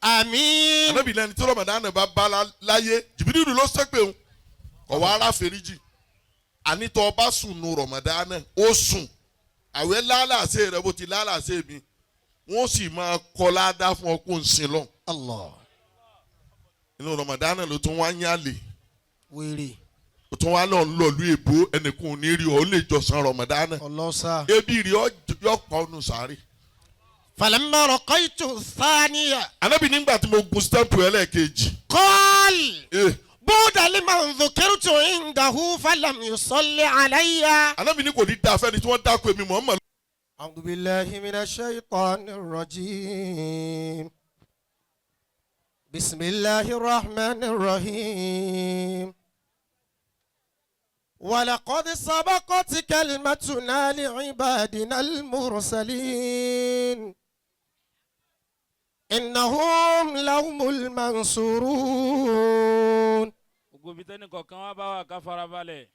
àmín. Ànábì lẹ́ni tí Ramadan bá bá láyé Jìbìrìlù ló ṣépè òun kọ̀ wá ara fèrèjì ànítọ́ ọba sùn nu Ramadan ó sùn àwẹ̀ lálàsẹ̀ rẹ̀ bó ti lálàsẹ̀ mi wọ́n sì máa kọ́ ládàá fún ọkùnrin sin lọ. Allah. Inú Ramadan ló tún wá ń yálè wèrè. ó tún wá lọ ń lọ lu èbó ẹnìkan ò ní rí ọ ó lè jọ̀sán Ramadan ọlọ́sà. ebi rí ọ yọ pa ọ́nù sáré. falamma raqaytu thaniya. Ànábì nígbà tí mo gun stẹ́pù ẹlẹ́ẹ̀kejì. qal. bu'dan liman dhukirtu indahu falam yusalli alayya. Ànábì ní kò ní da fẹ́ni tí wọ́n dákọ̀ èmi Muhammad. a'udhu billahi minash shaytanir rajim. bismillahir rahmanir rahim. ولقد سبقت كلمتنا لعبادنا المرسلين إنهم لهم المنصورون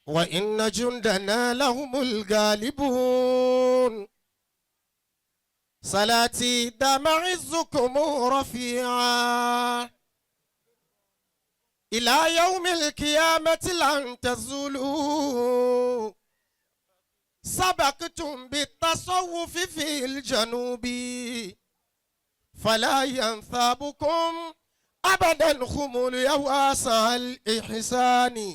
وإن جندنا لهم الغالبون صلاتي دام عزكم رفيعا إلى يوم القيامة لن تزولوا سبقتم بالتصوف في الجنوب فلا ينثابكم أبدا خمول يواسع الإحسان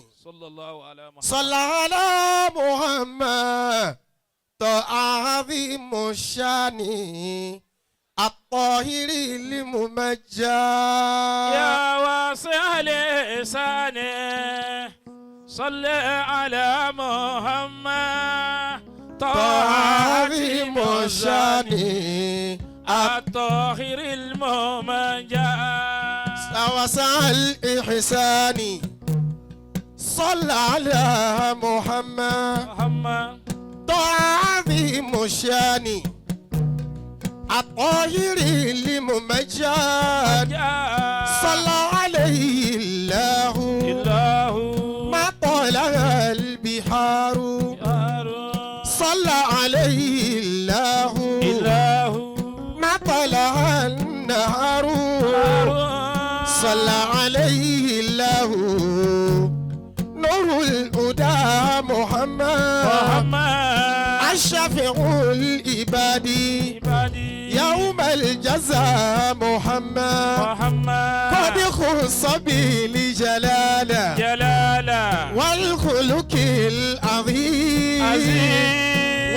صلى على محمد عظيم الشان الطاهر الممجد يا واسع الإحسان صل على محمد عظيم الشان الطاهر الممجد واسع الإحسان صل على محمد عظيم الشان الطاهر الممجد صلى عليه الله ما طلع البحار صلى عليه الله ما طلع النهار صلى عليه الله نور الهدى محمد الشفيع العباد يوم الجزاء محمد قد خص بالجلالة والخلق العظيم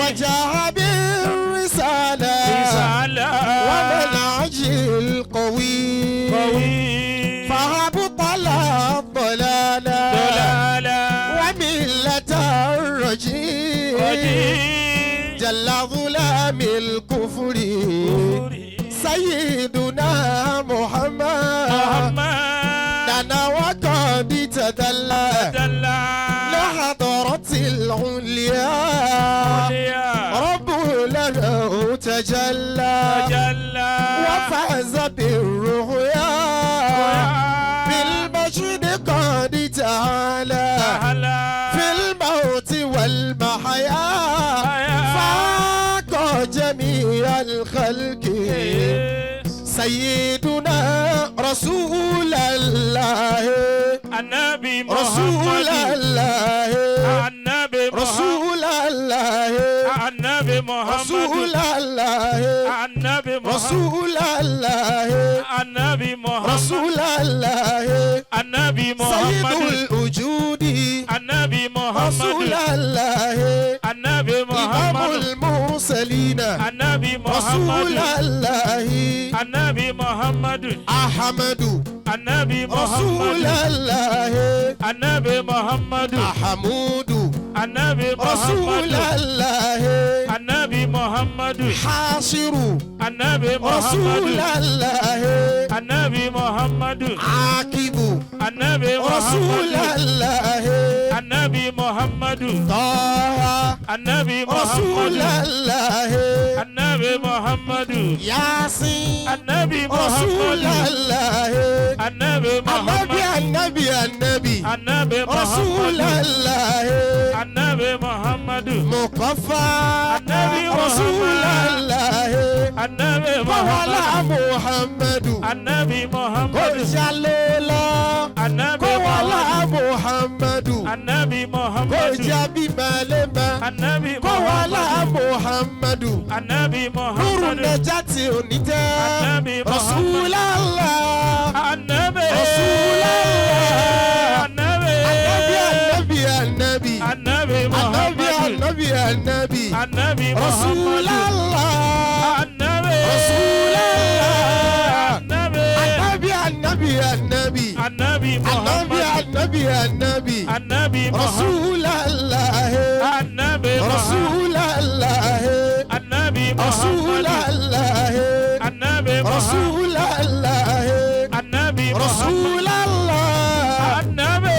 وجاء بالرسالة ومنهج القوي فهبطل الضلالة وملة الرجيم جل ظلام الكفر سيدنا محمد دنا وقد تدلى لحضرة العليا رب له تجلى وفاز بالرؤيا بالمجد قد تعالى في الموت والمحيا فاق جميع الخلق سيدنا رسول الله النبي رسول الله النبي رسول الله النبي محمد رسول الله النبي رسول الله النبي محمد رسول الله النبي سيد محمد الوجود النبي محمد رسول الله النبي إمام محمد المرسلين النبي رسول محمد الله النبي محمد أحمد النبي رسول محمد الله النبي محمد أحمود النبي رسول محمد الله النبي محمد حاصر النبي رسول محمد الله النبي محمد عاقب النبي رسول محمد الله النبي محمد طه النبي رسول محمد الله النبي محمد ياسين النبي رسول محمد الله النبي محمد النبي النبي رسول محمد الله النبي محمد مقفى النبي Rasulallah. Annabi Kọ́wọ́lá Muhammadu. Muhammadu. Annabi Kò Muhammadu. ṣàlélọ́. Annabi Kọ́wọ́lá Muhammadu. Muhammadu. Annabi Kò Muhammadu. jábí mẹ́lẹ́mẹ́. Annabi Kọ́wọ́lá Muhammadu. Muhammadu. Annabi Nuru Muhammadu. Najati onítẹ̀. Annabi Muhammadu. Rasulallah. Annabi. Rasulallah. Annabi. Annabi, Annabi. Annabi Muhammadu. Annabi. Annabi Muhammadu. Rasulallah. Annabi. Rasulallah. Annabi. Annabi. Annabi Muhammadu. Annabi. Annabi Muhammadu. Rasulallah. Annabi Muhammadu. Rasulallah. Annabi Muhammadu. Rasulallah. Annabi Muhammadu. Rasulallah. Annabi Muhammadu. Rasulallah. Annabi.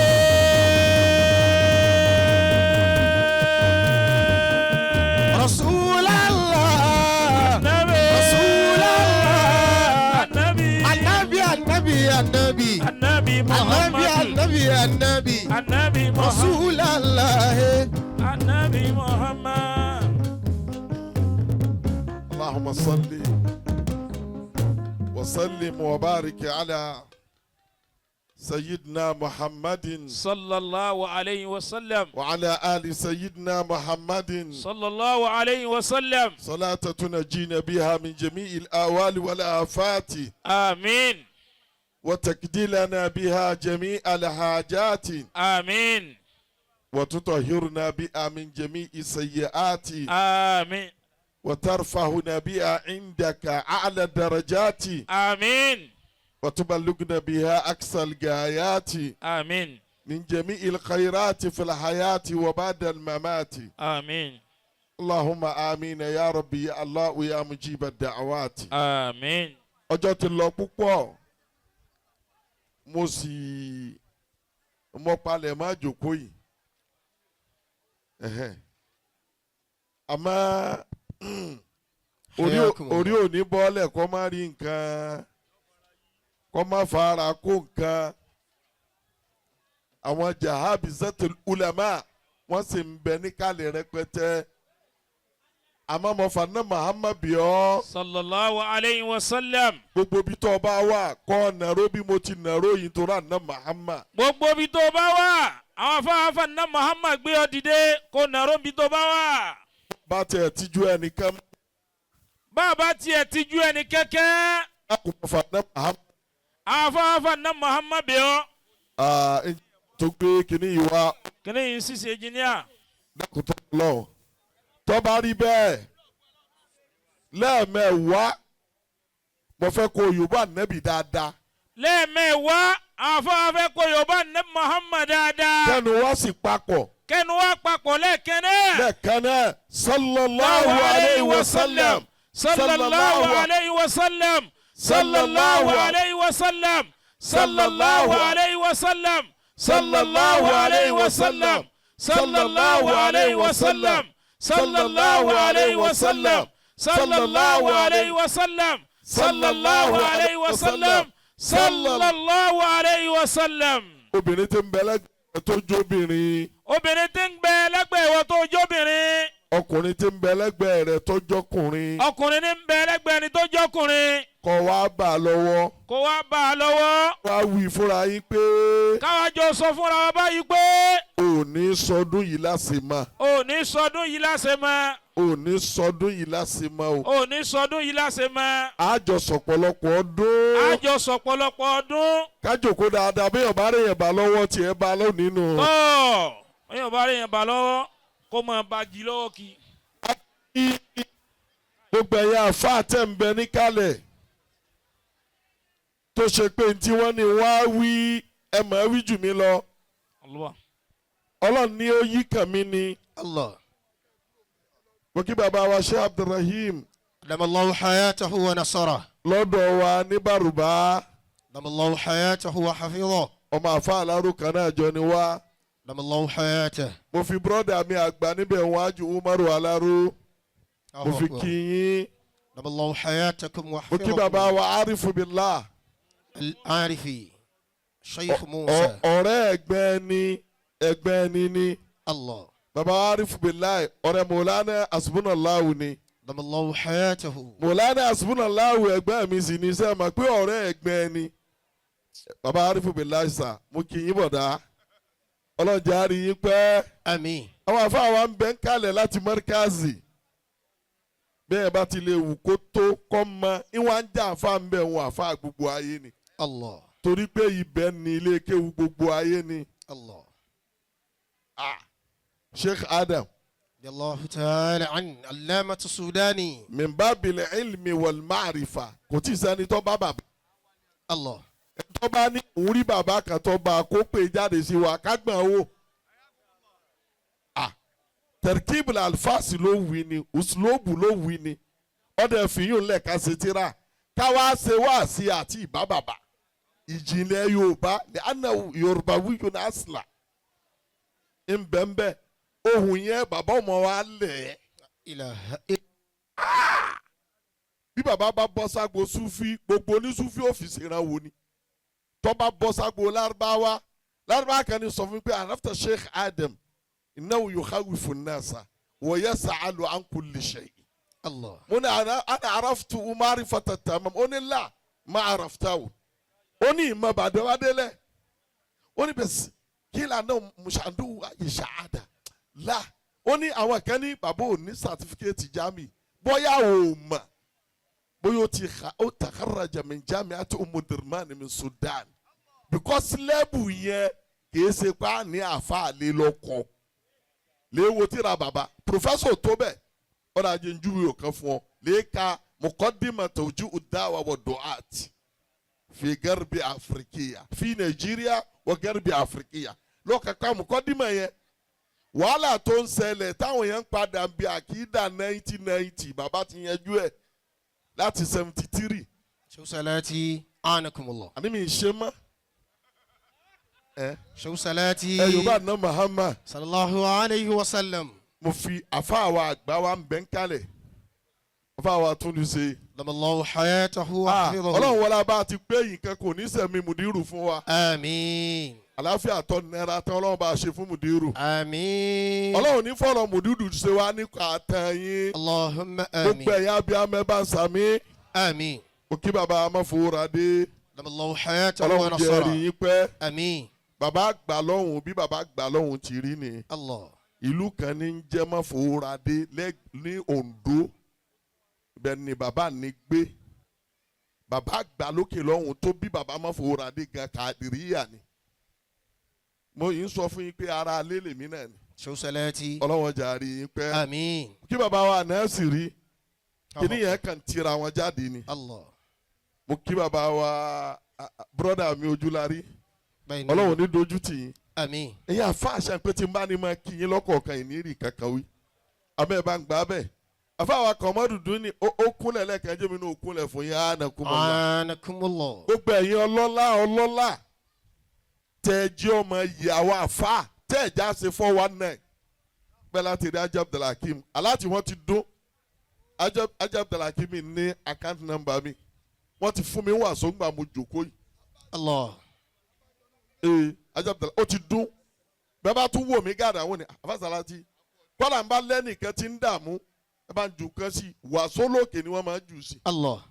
Rasulallah. Annabi. Rasulallah. Annabi. Annabi. Annabi Muhammadu. Annabi. Annabi Muhammadu. Rasulallah. Annabi Muhammad. اللهم صل وسلم وبارك على سيدنا محمد صلى الله عليه وسلم. وعلى آل سيدنا محمد صلى الله عليه وسلم. صلاة تنجينا بها من جميع الآوال والآفات آمين. وتقضي لنا بها جميع الحاجات آمين. وتطهرنا بها من جميع السيئات آمين. وترفعنا بها عندك أعلى الدرجات آمين. وتبلغنا بها أقصى الغايات آمين. من جميع الخيرات في الحياة وبعد الممات. آمين. اللهم آمين يا ربي يا الله يا مجيب الدعوات. آمين. ọjọ́ ti lọ púpọ̀ mo sì mọ palẹ̀ má jòkó yìí àmọ́ orí òní bọ́ọ̀lẹ̀ kọ́ má rí nǹkan kọ́ má fara kó nǹkan àwọn jahabi zatul ulama wọ́n sì ń bẹ níkàlẹ̀ rẹpẹtẹ àmọ́ mo fà ná Muhammad bíọ́. sallallahu alayhi wa sallam. gbogbo bí tó bá wà kọ́ nàró bí mo ti nàró yìí tó rà ná Muhammad. gbogbo bí tó bá wà àwọn afáfá ná Muhammad gbé ọ dìde kó nàró bí tó bá wà. bá tiẹ̀ tijú ẹnìkan. bàbá tiẹ̀ tijú ẹnì kẹ́kẹ́. a kò mọ̀ fà ná Muhammad. àwọn afáfá ná Muhammad bíọ́. tó gbé kínní yìí wá. kínní yìí ṣiṣẹ́ engineer. dákútọ́ lọ. tó bá rí bẹ́ẹ̀ lẹ́ẹ̀mẹ́wàá mo fẹ́ kó yorùbá nẹ́bì dáadáa. lẹ́ẹ̀mẹ́wàá àwọn afẹ́ kó yorùbá nẹ́bì Muhammad dáadáa. kẹ́nu wá sì papọ̀. kẹ́nu wá papọ̀ lẹ́ẹ̀kan náà. lẹ́ẹ̀kan náà sallallahu alayhi wa sallam. sallallahu alayhi wa sallam. sallallahu alayhi wa sallam. sallallahu alayhi wa sallam. sallallahu alayhi wa sallam. sallallahu alayhi wa sallam. sallallahu alayhi wa sallam. sallallahu alayhi wa sallam. sallallahu alayhi wa sallam. sallallahu alayhi wa sallam. obìnrin tí ń bẹ lẹ́gbẹ̀ẹ́ tó jóbìnrin. obìnrin tí ń bẹ lẹ́gbẹ̀ẹ́ wọ tó jóbìnrin. ọkùnrin tí ń bẹ lẹ́gbẹ̀ẹ́ rẹ̀ tó jọkùnrin. ọkùnrin ní ń bẹ lẹ́gbẹ̀ẹ́ ni tó jọkùnrin. kó wá bá a lọ́wọ́. kó wá bá a lọ́wọ́. wá wí fúnra yín pé. káwá jọ sọ fúnra wa báyìí pé. ò ní sọdún yìí láṣemá. ò ní sọdún yìí láṣemá. ò ní sọdún yìí láṣemá o. ò ní sọdún yìí láṣemá. àjọ sọ̀pọ̀lọpọ̀ ọdún. àjọ sọ̀pọ̀lọpọ̀ ọdún. kájòkó dáadáa bí ọba rẹ̀ yẹn bá lọ́wọ́ tiẹ̀ bá lọ nínú. tọ́ bí ọba rẹ̀ yẹn bá lọ́wọ́ kó máa bá jí lọ́wọ́ kí. gbogbo ẹ̀yà àfa àtẹ̀m̀bẹ̀ níkàlẹ̀ tó ṣe pé tí wọ́n ní wá wí ẹ̀mọ̀ wí jù mí lọ. ọlọ́run ní ó yí kàn mí ni. Allah. mo kí bàbá wa ṣe Abdulrahim. Damallahu hayatahu wa nasara. lọ́dọ̀ wa ní Bàrùbá. Damallahu hayatahu wa hafidha. ọmọ àfa àlárò kan náà jọ ni wá. Damallahu hayatahu. mo fi bọ́dà mi àgbà níbẹ̀ wájú Umaru Aláró. mo fi kí yín. Damallahu hayatakum wa mo kí bàbá wa Arifu Billah. Al-Arifi. Sheikh Musa. ọ̀rẹ́ ẹgbẹ́ ni ni. Allah. baba Arif Billahi ọ̀rẹ́ Mọ̀lánà Hasbunallahu ni. دم الله حياته. Mọ̀lánà Hasbunallahu ẹgbẹ́ mi sì ní sẹ́ẹ̀ mà pé ọ̀rẹ́ ẹgbẹ́ ni. baba Arif Billahi sà mo kì í bọ̀dá ọlọ́jà rí yín pẹ́. آمين. àwọn àfáà wa ń bẹ ń kalẹ̀ láti mọ́ríkàzì bẹ́ẹ̀ bá ti lè wù kó tó kọ́ mọ ìwọ̀n ń jà àfáà ń bẹ̀ wọn àfáà gbogbo ayé ni الله torí pé ibẹ̀ ni ilé kéwu gbogbo ayé ni. الله. Sheikh Adam رضي الله تعالى عن علامة السوداني. min babil ilmi wal ma'rifa kò tí ì sẹ́ni tó bá bàbá الله. tó bá ní òun rí bàbá kan tó bá kó pè jáde sí wa kágbọ̀n owó. Terkib alfasi ló wí ni uslobu ló wí ni ọdẹ fìyún lẹ́ka ṣètìrà káwá ṣe wá sí àti ìbá bàbá ìjìnlẹ̀ Yorùbá ní àná Yorùbá wíyún ní asla ńbẹ́ńbẹ́ ohun yẹn bàbá ọmọ wa lẹ̀ إله bí bàbá bá bọ́ ságbo Súfì gbogbo onísúfì òfìsì ìrànwọ́ ni tó bá bọ́ ságbo Lárúbáwá kan ní sọ fún mi pé àràfta Sheikh Adam إنه يخوف الناس ويسأل عن كل شيء. الله. أنا عرفت معرفة التمام. أني لا ما عرفته. أني ما بعد له. أني بس كلا أنه مش عنده أي شهادة. لا. أني أول كني بابو ني certificate جامي. بويا أم. بويا تخرج من جامعة درمان من السودان. Because lebu ye kese kwa ni afa le loko. léwo tíra bàbá professor tó bẹ́ẹ̀ ọ̀rọ̀ ajé ń júwe ọ̀kan fún ọ léka muqaddima tawji'u ad-da'wa wa du'at fi garbi afrikiya fi Nàìjíríà wa garbi afrikiya lọ́kàkà muqaddima yẹn wàhálà tó ń ṣẹlẹ̀ táwọn yẹn ń padà bí àkídà 1990 bàbá ti yanjú ẹ̀ láti 73. شو صلاتي آنكم الله. àní mi ṣe mọ́ شو صلاتي. Yorùbá ná Muhammad. صلى الله عليه وسلم. mo fi àfáàwà àgbà wa ń bẹ́ ń kalẹ̀ àfáàwà tún ní ṣe. دم الله حياته وحفظه. Ọlọ́run wọlé abá ti pé nǹkan kò ní sẹ̀mí mùdírù fún wa. آمين. àlàáfíà tó nira tán Ọlọ́run bá ṣe fún mùdírù. آمين. Ọlọ́run ní fọ̀rọ̀ mùdírù ṣe wá ní àtàn yín. اللهم gbogbo آمين. ẹ̀yà abiyamọ bá ń sàmí. آمين. òkè bàbá Amáfowóradé. دم الله حياته Ọlọ́run jẹ́ rí ونصره. yín pẹ́. آمين. bàbá àgbà lọ́hùn bí bàbá àgbà lọ́hùn ti rí ni. الله. ìlú kan ní ń jẹ́ Amáfowóradé ní Oǹdó. ibẹ̀ ni bàbá ní gbé. bàbá àgbà lókè lọ́hùn tó bí bàbá Amáfowóradé gan Kàdìríyà ni. mo yìí ń sọ fún yín pé ara alẹ́ lèmi náà ni. شو صلاتي. Ọlọ́wọ́n jàre yín pẹ́. آمين. kí bàbá wa náà sì rí kíní yẹn kàn tira wọn jáde ni. الله. mo kí bàbá wa broda mi Ojúlárí. بين. Ọlọ́wọ́n ní dojú tì yín. آمين. ẹ̀yin àfa àṣà pé tí n bá ní máa kí yín lọ́kọ̀ọ̀kan yìí ní rí kankan wí. abẹ́ bá ń gbà bẹ́ẹ̀. àfa wa kàn mọ́ dùdú ni ó kúnlẹ̀ lẹ́ẹ̀kan jẹ́mi ní òkúnlẹ̀ fún yín ànàkúmọ̀lá. آنكم الله. gbogbo ẹ̀yin ọlọ́lá tẹ́ ẹ jẹ́ ọmọ ìyàwó àfa tẹ́ ẹ já ṣe 419 bẹ́ẹ̀ láti rí Ajab Abdulhakeem aláàtì wọ́n ti dún Ajab Abdulhakeem ní account number mi wọ́n ti fún mi wà sóńgbà mo jòkó yìí الله. Ajab Abdulhakeem ó ti dún bẹ́ẹ̀ bá tún wò mí gàdá wọn ni àfàsàlátì kọ́là ń bá lẹ́nìkan ti ń dààmú ẹ bá ń jù kan sí wàásù lókè ni wọ́n máa ń jù sí الله.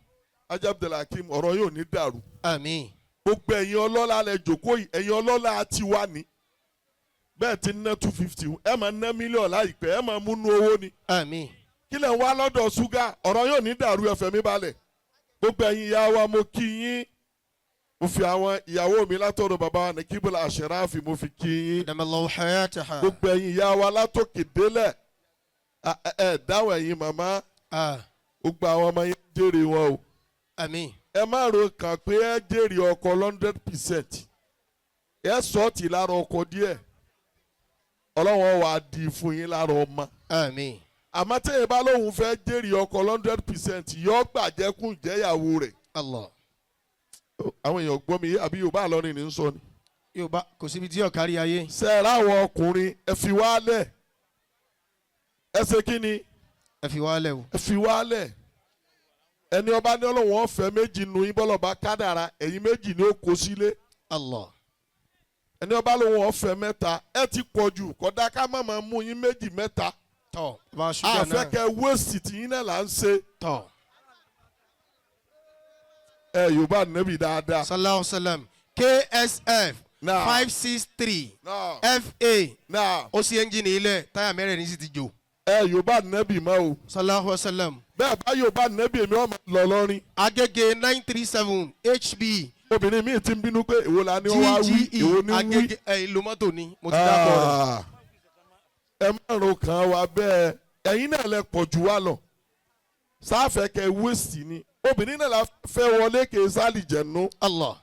Ajab Abdulhakeem ọ̀rọ̀ yóò ní dàrú آمين. gbogbo ẹ̀yin ọlọ́lá lẹ jòkó yìí ẹ̀yin ọlọ́lá ti wá ní bẹ́ẹ̀ ti ná 250 ẹ máa ná mílíọ̀nù láìpẹ́ ẹ máa múnú owó ni آمين. kí lẹ̀ ń wá lọ́dọ̀ ṣúgà ọ̀rọ̀ yóò ní dàrú ẹ̀fẹ̀ mi balẹ̀ gbogbo ẹ̀yin ìyá wa mo kí yín mo fi àwọn ìyàwó mi látọ̀dọ̀ bàbá wa ní kíbùlà àṣẹráàfì mo fi kí yín دم الله حياتها. gbogbo ẹ̀yin ìyá wa látòkè délẹ̀ ẹ dáwọ̀ ẹ̀yin màmá gbogbo àwọn ọmọ yẹn jèrè wọn o آمين. ẹ má ro kàn pé ẹ jèrè ọkọ 100% ẹ sọ́ọ̀tì lára ọkọ díẹ̀ ọlọ́wọ́n wà á di fún yín lára ọmọ آمين. àmọ́ tẹ́yìn bá lóun fẹ́ jèrè ọkọ 100% yọ gbàjẹ́kùn jẹ́yàwó rẹ̀ الله. àwọn èèyàn gbọ́ mi àbí Yorùbá lọ́rin ní sọ ni. Yorùbá kò síbi tí ọ̀kárí ayé. sẹ́ẹ̀rẹ́ àwọn ọkùnrin ẹ fi wálẹ̀ ẹ ṣe kí ni ẹ fi wálẹ̀ o. ẹ fi wálẹ̀ ẹni ọba ní ọlọ́wọ́n fẹ́ méjì nu yín bọ́lọ̀ bá kádàrá ẹ̀yin méjì ni ó kó sílé Allah. ẹni ọba lòun ọ̀fẹ́ mẹ́ta ẹ ti pọ̀ jù kódà ká má máa mú yín méjì mẹ́ta tọ́ bá ṣúgà náà àfẹ́kẹ́ wéèsì tí yín náà là ń ṣe tọ́. Yorùbá nẹ́bí dáadáa. sallallahu sallam KSF Now. 563 Now. FA Now. ó sì ẹ́ńjìnì ilẹ̀ táyà mẹ́rẹ̀ẹ̀rin sì ti jò. Yorùbá nẹ́bí mọ́ o sallallahu sallam bẹ́ẹ̀ bá Yorùbá nẹ́bí èmi ọmọ lọ lọ́rin Agége 937 HB obìnrin mi ti ń bínú pé èwo la ni wọ́n wá wí èwo ni GGE wí. Agége ìlú mọ́tò ni mo ti dábọ̀ rẹ̀. Ẹ márùn kan wa bẹ́ẹ̀ ẹ̀yin náà lẹ pọ̀ jù wá lọ sáfẹ́ kẹ wéèsì ni obìnrin náà la fẹ́ wọlé kè sálì jẹ̀nu Allah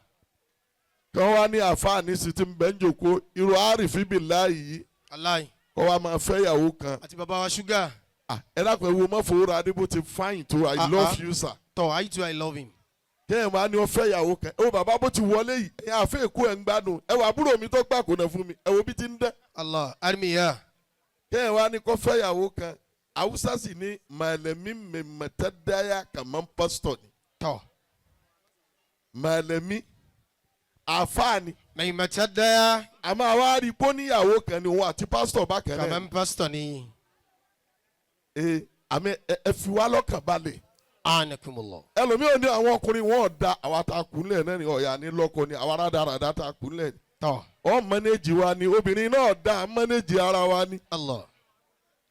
kan wá ní àfáàní sí ti ń bẹ́ ń jòkó irú àrífíbìlá yìí aláì kọ́ wa máa fẹ́ ìyàwó kan àti bàbá wa ṣúgà. ẹ dákun ẹ wo mọ́fowóra adébó ti fáyìn tó I love you sir. tọ́ I too I love him. kéèyàn máa ní ọ fẹ́ ìyàwó kan ẹ wo bàbá bó ti wọlé yìí ẹ̀yin àfẹ́ èkó ẹ̀ ń gbádùn ẹ wo àbúrò mi tó gbà kó nà fún mi ẹ wo bí ti ń dẹ́. Allah armiya. kéèyàn wá ní kó fẹ́ ìyàwó kan Hausa sì ní malami mẹ́mẹ́tẹ́dáyà kàmá pásítọ̀ ni tọ́ malami àfáàní mẹ́yìnmẹ́tẹ́ dáyà àmọ́ àwa rí i pé níyàwó kan ni òun àti pásítọ̀ bákan náà kàmẹ́ pásítọ̀ ni. àmì ẹ fi wá lọ́kàn balẹ̀ anakumullah. ẹlòmíì ò ní àwọn ọkùnrin wọn ò da àwa ta kúnlẹ̀ náà ni ọ̀yà ní lọ́kọ ni àwa rádaràdá ta kúnlẹ̀ ni tọ́ ọ mọ́nẹ́jì wa ni obìnrin náà da mọ́nẹ́jì ara wa ni Allah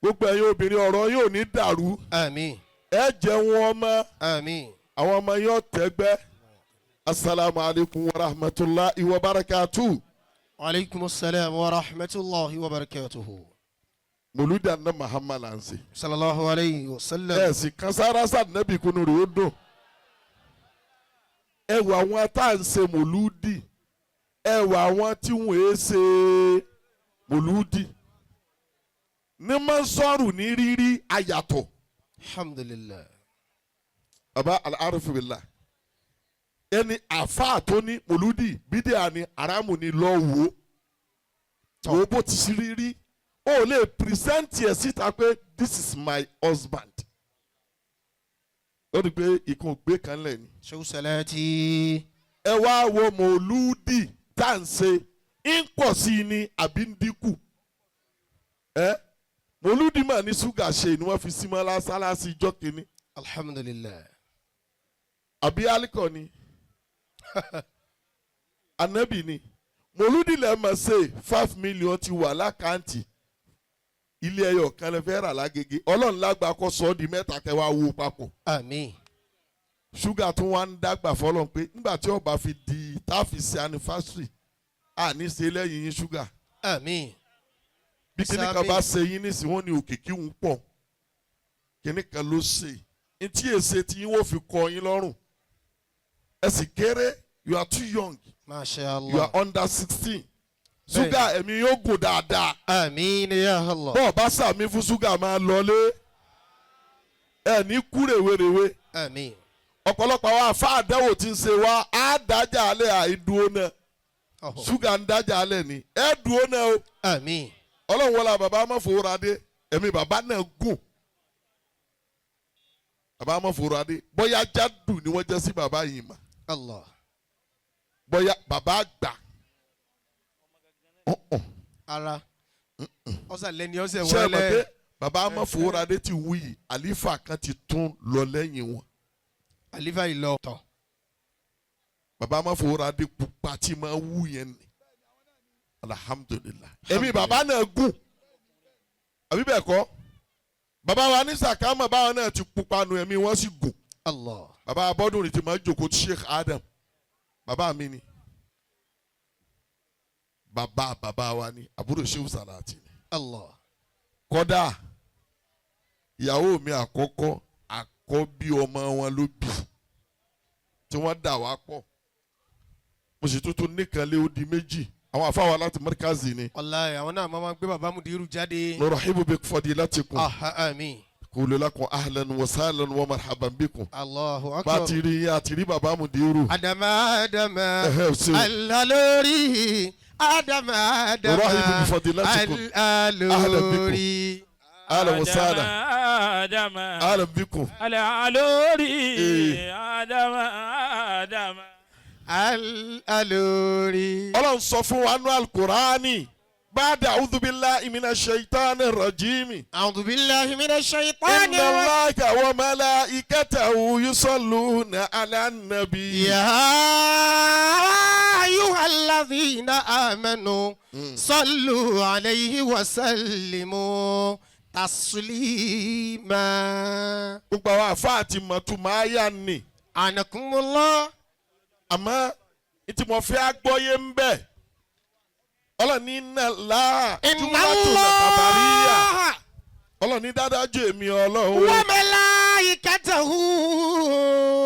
gbogbo ẹ̀yin obìnrin ọ̀rọ̀ yóò ní dàrú àmín ẹ jẹ́ wọn ọmọ àmín. àwọn ọmọ yóò tẹ́gbẹ́ asalaamualeykum wa rahmatulahi wa barakatu. aleykum salaam wa rahmatulahi wa barakatuhu. mòlúdì àná Muhammad lansi. sallallahu alayhi wa sallam. ẹ sì kan sára sàdínẹ́bì kunu rẹ̀ ó dùn. ẹ wọ àwọn tá à ń ṣe mòlúdì ẹ wọ àwọn tí wọ́n ẹ ṣe mòlúdì. ní máa ń sọ̀rọ̀ ní rírí àyàtọ̀. alhamdulilah. baba al-arifillah ẹni àfáà tó ní mòlúdì bídíà ni aramu ni lọ́wọ́ wo bó ti ṣe rírí ó lè pírísẹ́ǹtì ẹ̀ síta pé this is my husband ó rí i pé ìkan ògbé kan lẹ̀ ni. ṣéwù sẹlẹ̀tì. ẹ wá wo mòlúdì tá à ń ṣe ń pọ̀ sí i ní àbí ń dínkù mòlúdì mà ní ṣúgà ṣe ni wọ́n fi sí mọ́ lásálásí ijọ́ kìíní alhamdulilah. àbí alikọ ni anabi ni mòlúdì lẹ́ẹ̀ mọ̀ ṣe 5 million ti wà lákàntì ilé ẹyọ kan lè fẹ́ rà lágége ọlọ́run lágbà kó sọ ọ́ di mẹ́ta kẹwàá wo papọ̀ àmín. ṣúgà tún wá ń dàgbà fọlọ́n pé nígbà tí ọba fi di táàfìsì anifásitì àní ṣe lẹ́yìn yín ṣúgà àmín. bí kíní kan bá ṣe yín nísìnyí wọ́n ní òkìkí ń pọ̀ kíní kan ló ṣe ntí èsè tí yín wọ́n fi kọ yín lọ́rùn ẹ sì kéré you are too young masha you allah. are under 16 ṣúgà ẹ̀mí yóò gùn dáadáa àmín ya allah. bọ́ọ̀ bá sàmì fún ṣúgà máa lọlé ẹ̀ ní kú rèwerèwe àmín. ọ̀pọ̀lọpọ̀ àwọn àfa àdáwò tí ń ṣe wá á dájà alẹ́ àìdúró náà ṣúgà ń dájà alẹ́ ni ẹ dúró náà o àmín. ọlọ́run wọlé bàbá amọ̀fowóradé ẹ̀mí bàbá náà gùn bàbá amọ̀fowóradé bóyá jádù ni wọ́n jẹ́ sí bàbá yìí mà allah. bóyá bàbá àgbà ara ọsàn lẹni ọsẹ ṣé ẹ mọ̀ pé wọlé. bàbá amọ̀fowóradé ti wú yìí àlífà kan ti tún lọ lẹ́yìn wọn àlífà ìlọ tọ. bàbá amọ̀fowóradé pupa tí máa wú yẹn ni alhamdulilah ẹ̀mí bàbá náà gùn àbí bẹ́ẹ̀ kọ́ bàbá wa ní sàkámà báwọn náà ti pupa nu ẹ̀mí wọ́n sì gùn allah. bàbá abọ́dúnrin ti máa ń jókòó tí Sheikh Adam bàbá mi ni bàbá wa ni àbúrò Shehu Salati ni allah. kódà ìyàwó mi àkọ́bí ọmọ wọn ló bí tí wọ́n dà wá pọ̀ mo sì tuntun nìkan lé ó di méjì àwọn afáwa láti Markazi ni. wàláyé àwọn náà máa gbé bàbá Mudiru jáde. nurahibu bi fadilatikum. àmín. kulu lakum ahlan wa sahlan wa marhaban bikum. allahu akbar. bá ti rí yín àti rí bàbá Mudiru. adama ṣeun. alalori adama nurahibu bi fadilatikum. alalori. ahlan wa sahlan. ahlan bikum. alalori adama. الألوري. ọlọ́run sọ fún wa nú alukurani ba'da a'udhu billahi minash shaitani rajim. أعوذ بالله من الشيطان inna الرجيم. Allaha wa malaikatahu yusalluna ala nabi. يا أيها الذين آمنوا صلوا عليه وسلموا تسليما. gbogbo àwọn àfáà àti mọ̀túmọ̀ àyà ni أنكم الله. àmọ́ tí mo fẹ́ agbọ́yé ń bẹ̀ ọlọ́ni inna Allaha إن jumlatun khabariyya الله ọlọ́ni dáadájú èmi ọlọ́run وملائكته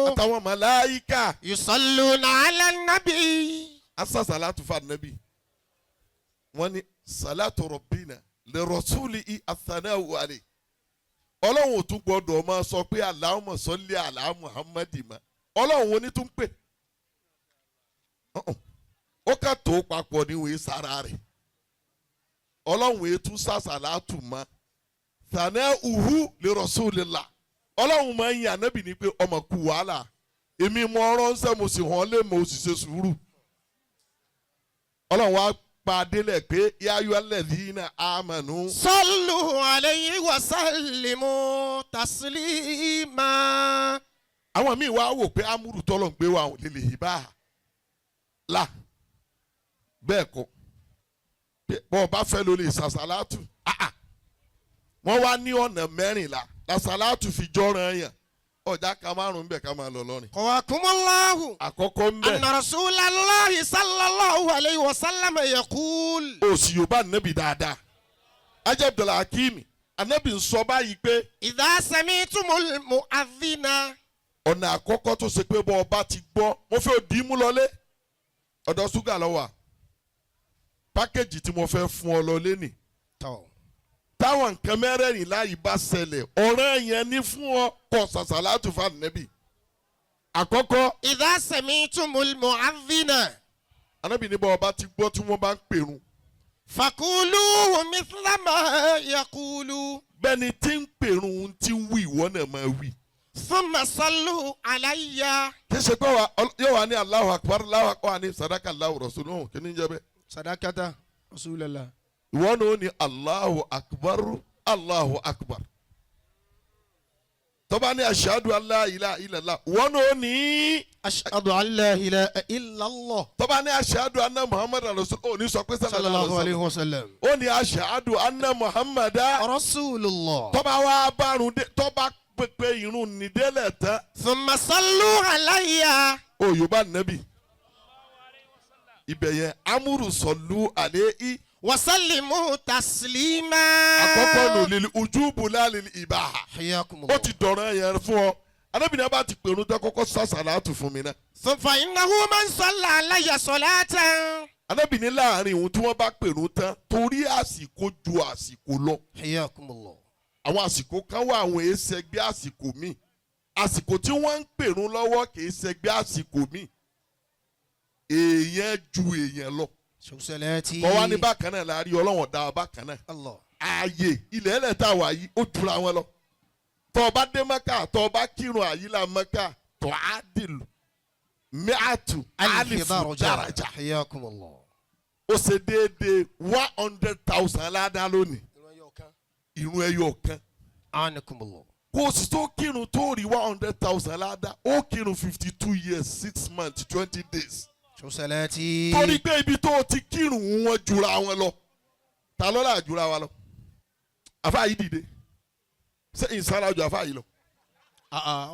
àtàwọn màláíkà يصلون على النبي. asa salatu fa nabi wọ́n ní salatu rabbina li rasuli athanahu alayhi ọlọ́run ò tún gbọ́dọ̀ máa sọ pé Allahumma salli ala Muhammadi ma ọlọ́run wo ni tún pè ó kà tó papọ̀ níwèé sára rẹ̀ ọlọ́run ètú sàṣàlátù mọ́ thanahu li rasulillah ọlọ́run máa ń yan ànábì ní pé ọmọ kú wàhálà èmi mọ ọ̀rọ̀ ń sẹ́ mo sì hàn lé mo sì ṣe sùúrù ọlọ́run wá pa délẹ̀ pé ya ayyuhalladhina amanu. صلوا عليه وسلموا تسليما. àwọn míì wá wò pé amúrù tọ́lọ̀ ń gbé wa lè lè bá a la bẹ́ẹ̀ kọ́ bọ́ọ̀ bá fẹ́ ló lè ṣàṣàlátù wọ́n wá ní ọ̀nà mẹ́rìnlá ṣàṣàlátù fi jọ́ràn yàn ọjà ká márùn-ún bẹ̀ ká máa lọ lọ́rin. قواكم الله àkọ́kọ́ ń bẹ̀. أن رسول الله صلى الله عليه وسلم يقول. òsì yorùbá nàbì dáadáa ajá Abdul Hakim anabi ń sọ báyìí pé. إذا سمعتم المؤذن. ọ̀nà àkọ́kọ́ tó ṣe pé bọ́ ọba ti gbọ́ mo fẹ́ òdì mú lọlé ọ̀dọ̀ ṣúgà lọ́wọ́ pákéjì tí mo fẹ́ fún ọ lọlé nì. táwọn nǹkan mẹ́rẹ̀ẹ̀rìnlá yìí bá ṣẹlẹ̀ ọ̀rẹ́ yẹn ní fún ọ kọ ṣàṣàlátù fún ànábì. àkọ́kọ́. إذا سمعتم المؤذن. ànábì ní bọ́ ọba ti gbọ́ tí wọ́n bá ń pèrun. فقولوا مثل ما يقول. bẹ́ẹ̀ni tí ń pèrun tí ń wí ìwọ náà máa wí. ثم صلوا علي. kí ṣe pé yóò wá ní Allahu Akbar Allahu Akbar ní sadaka Allahu Rasuluhu kí ni jẹ́ bẹ́ẹ̀. صدقة رسول الله. ìwọ náà ó ní Allahu Akbar Allahu Akbar. tó bá ní ashhadu an la ilaha illallah ìwọ náà ó ní. أشهد أن لا إله إلا الله. tó bá ní ashhadu anna Muhammadan Rasulullah ó ní sọ pé sallallahu alayhi wa sallam. ó ní ashhadu anna Muhammadan. rasulullah. tó bá wá bárun dé tó bá pèpè irun nídélẹ̀ tán. thumma sallu alayya. ó yorùbá nàbì. ibẹ̀ yẹn amúrù sọ̀lú àlẹ́ i. wasallimu taslima. àkọ́kọ́ nù lílì ujúbù lálẹ́ ìbáhà. hayyakumullah. ó ti dọ̀rọ̀ yẹn fún ọ anábìnrin bá ti pèrún tẹ kọ́kọ́ sàṣàlátù fún mi náà. fa innahu man salla alayya salatan. anábìnrin láàrin òun tí wọ́n bá pèrún tán torí àsìkò ju àsìkò lọ. hayyakumullah. àwọn àsìkò kan wà àwọn èsẹgbẹ́ àsìkò míì àsìkò tí wọ́n ń pèrún lọ́wọ́ kì í ṣẹgbẹ́ àsìkò míì èèyàn ju èèyàn lọ. sọsẹlẹti. kọ́ wa ní bákan náà la rí ọlọ́wọ̀n dá wa bákan náà. Allah. ààyè ilẹ̀ ẹlẹ́ta wà yìí ó jura wọn lọ. tọ́ ọ bá dé Mẹ́kà tọ́ ọ bá kírun àyílà Mẹ́kà tọ́ á dìlù mẹ́àtù alifu daraja. hayyakumullah. ó ṣe déédéé 100,000 ládàá lónìí. ìrun ẹyọ kan. anakumullah. kó o sì tó kírun tó rí 100,000 ládàá ó kírun 52 years 6 months 20 days. sọsẹlẹti. torí pé ibi tó o ti kírun wọn jura wọn lọ ta ló là jura wa lọ àfa yìí dìde ṣé ìsara ju àfa yìí lọ.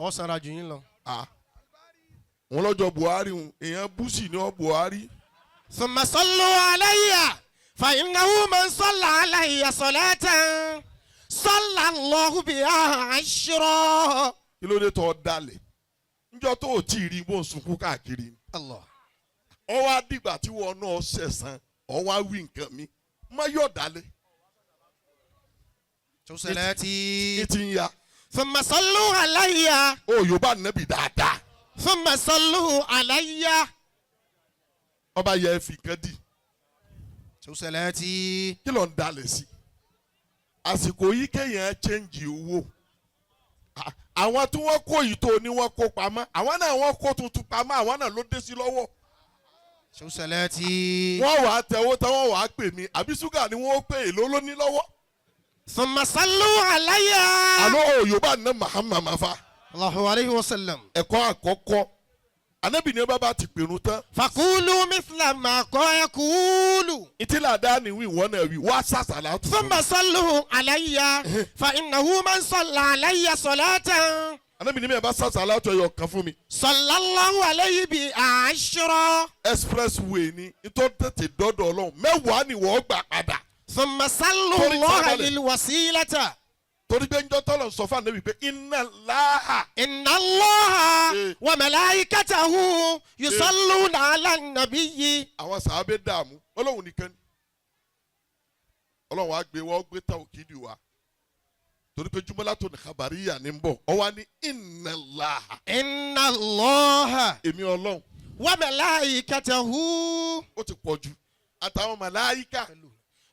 ọ sara jù yín lọ. wọn lọ́jọ́ Buhari ń èèyàn búṣì ní ọ Buhari. thumma sallu alayya fa innahu man salla alayya salatan salla Allahu biha ashra. kí ló dé tó ọ dalẹ̀ níjọ́ tó o tí ì rí bó ń sunkún káàkiri. Allah. ọ wá dìgbà tí wọn náà ṣẹ̀san ọ wá wí nǹkan mi má yọ̀ dalẹ̀. sọsẹlẹti. ní ti ń ya. thumma sallu alayya. ó yorùbá nẹ́bì dáadáa. thumma sallu alayya. ọba yẹ fi nǹkan dì. sọsẹlẹti. kí ló ń dalẹ̀ sí. àsìkò yìí kéèyàn chẹ́ǹjì owó. àwọn tí wọ́n kó yìí tó ní wọ́n kó pamọ́ àwọn náà wọ́n kó tuntun pamọ́ àwọn náà ló dé sí lọ́wọ́. شو صلاتي wọ́n wàá tẹ̀wọ́ tán wọ́n wàá pè mí àbí ṣúgà ni wọ́n pè èlò ló ní lọ́wọ́. ثم صلوا علي àlọ́ Yorùbá ní Muhammad mafa. الله عليه وسلم ẹ̀kọ́ àkọ́kọ́ Ànábì ní bàbá ti pèrún tán. فقولوا مثل ما يقول ìtìlá dání wí wọ́n náà wí wá sàṣàlá tó. ثم صلوا علي فإنه من صلى علي صلاة Ànábì ní bẹ́ẹ̀ bá sàṣàlá tó yọ kan fún mi. صلى الله عليه بعشرة expressway ni nítorí tètè dọ́dọ̀ Ọlọ́run mẹ́wàá ni wọ́n gbà padà. ثم صلوا الله للوسيلة torí pé njọ́ tọ́lọ̀ sọ fún Ànábì pé inna Allaha. إن الله وملائكته يصلون على النبي. àwọn sàábé dààmú Ọlọ́run nìkan ni Ọlọ́run wa gbé wọ́n gbé tán òkìdí wa torí pé jumlatun khabariyya ní bọ̀ ọ wá ní inna Allaha. إن الله èmi Ọlọ́run وملائكته ó ti pọ̀ jù àtàwọn màláyíkà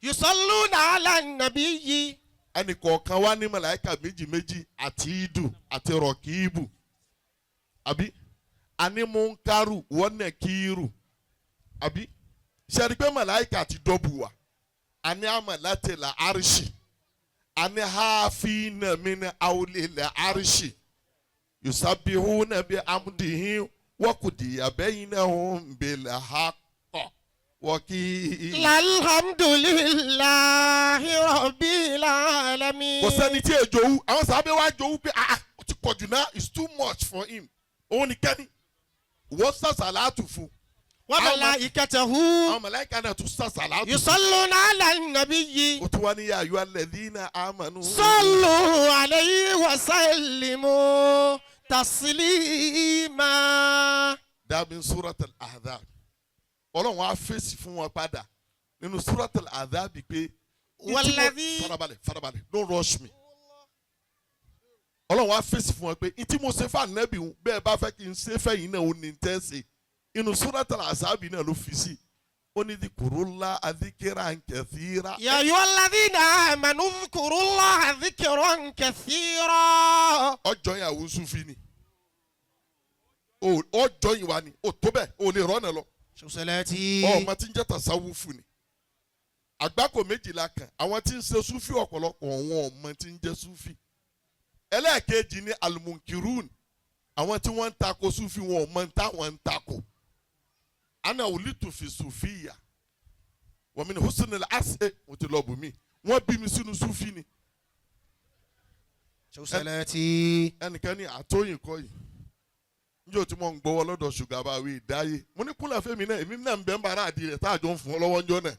يصلون على النبي. ẹnì kọ̀ọ̀kan wá ní màláyíkà méjì méjì àti ìdù àti rọ̀kìbù àbí animunkaru wọ́nẹ̀kìrù àbí ṣẹ́ni pé màláyíkà ti dọ́bù wa àní àmàlátìlà àríṣì àní hàáfínà min awlil àríṣì yusabbihuna bi amdihi wa qudiya baynahum bil haqq الحمد لله رب العالمين. kò sẹ́ni tí èjò wú àwọn sábẹ́ wá jowú pé ó ti pọ̀jù náà it's too much for him òun ni kẹ́ni wọ́n sàṣàlátù fún. وملائكته àwọn màláíkà náà tún sàṣàlátù. يصلون على النبي. ó tún wá ní ya ayyuhal ladhina amanu. صلوا عليه وسلموا تسليما. dábìn suratul Ahzab Ọlọ́run á fèsì fún wọn padà nínú suratul Ahzab pé. والذي farabalẹ̀ don't rush me. Ọlọ́run á fèsì fún wọn pé ìtí mo ṣe fún Ànábì bẹ́ẹ̀ bá fẹ́ kí n ṣe fẹ́yìn náà ó ní tẹ́ ṣe inú suratul Ahzab náà ló fi sí ó ní dhkurullaha dhikran kathira. يا أيها الذين آمنوا اذكروا الله ذكرا كثيرا. ọjọ́ yẹn àwọn Sufi ni ọjọ́ yìí wà ní o tó bẹ́ẹ̀ o lè rọ́nà lọ. شو صلاتي. ọmọ tí ń jẹ́ tasawufu ni àgbákò méjìlá kan àwọn tí ń ṣe Sufi ọ̀pọ̀lọpọ̀ wọn ọmọ tí ń jẹ́ Sufi. ẹlẹ́ẹ̀kejì ni almunkirun àwọn tí wọ́n ń tako Sufi wọn ọmọ táwọn ń tako. ana ulitu fi sufiya wa min husnil asẹ mo ti lọ bù mí wọ́n bí mi sínú Sufi ni. شو صلاتي. ẹnìkan ní àtóyìn kọ́ yìí njẹ́ o ti mọ̀ ń gbọ́wọ́ lọ́dọ̀ ṣùgbọ́n àbáwí ìdáyé mo ní kúnlẹ̀ fẹ́mi náà èmi náà ń bẹ́ ń bára àdì rẹ̀ tá a jọ ń fún ọ lọ́wọ́ ńjọ́ náà.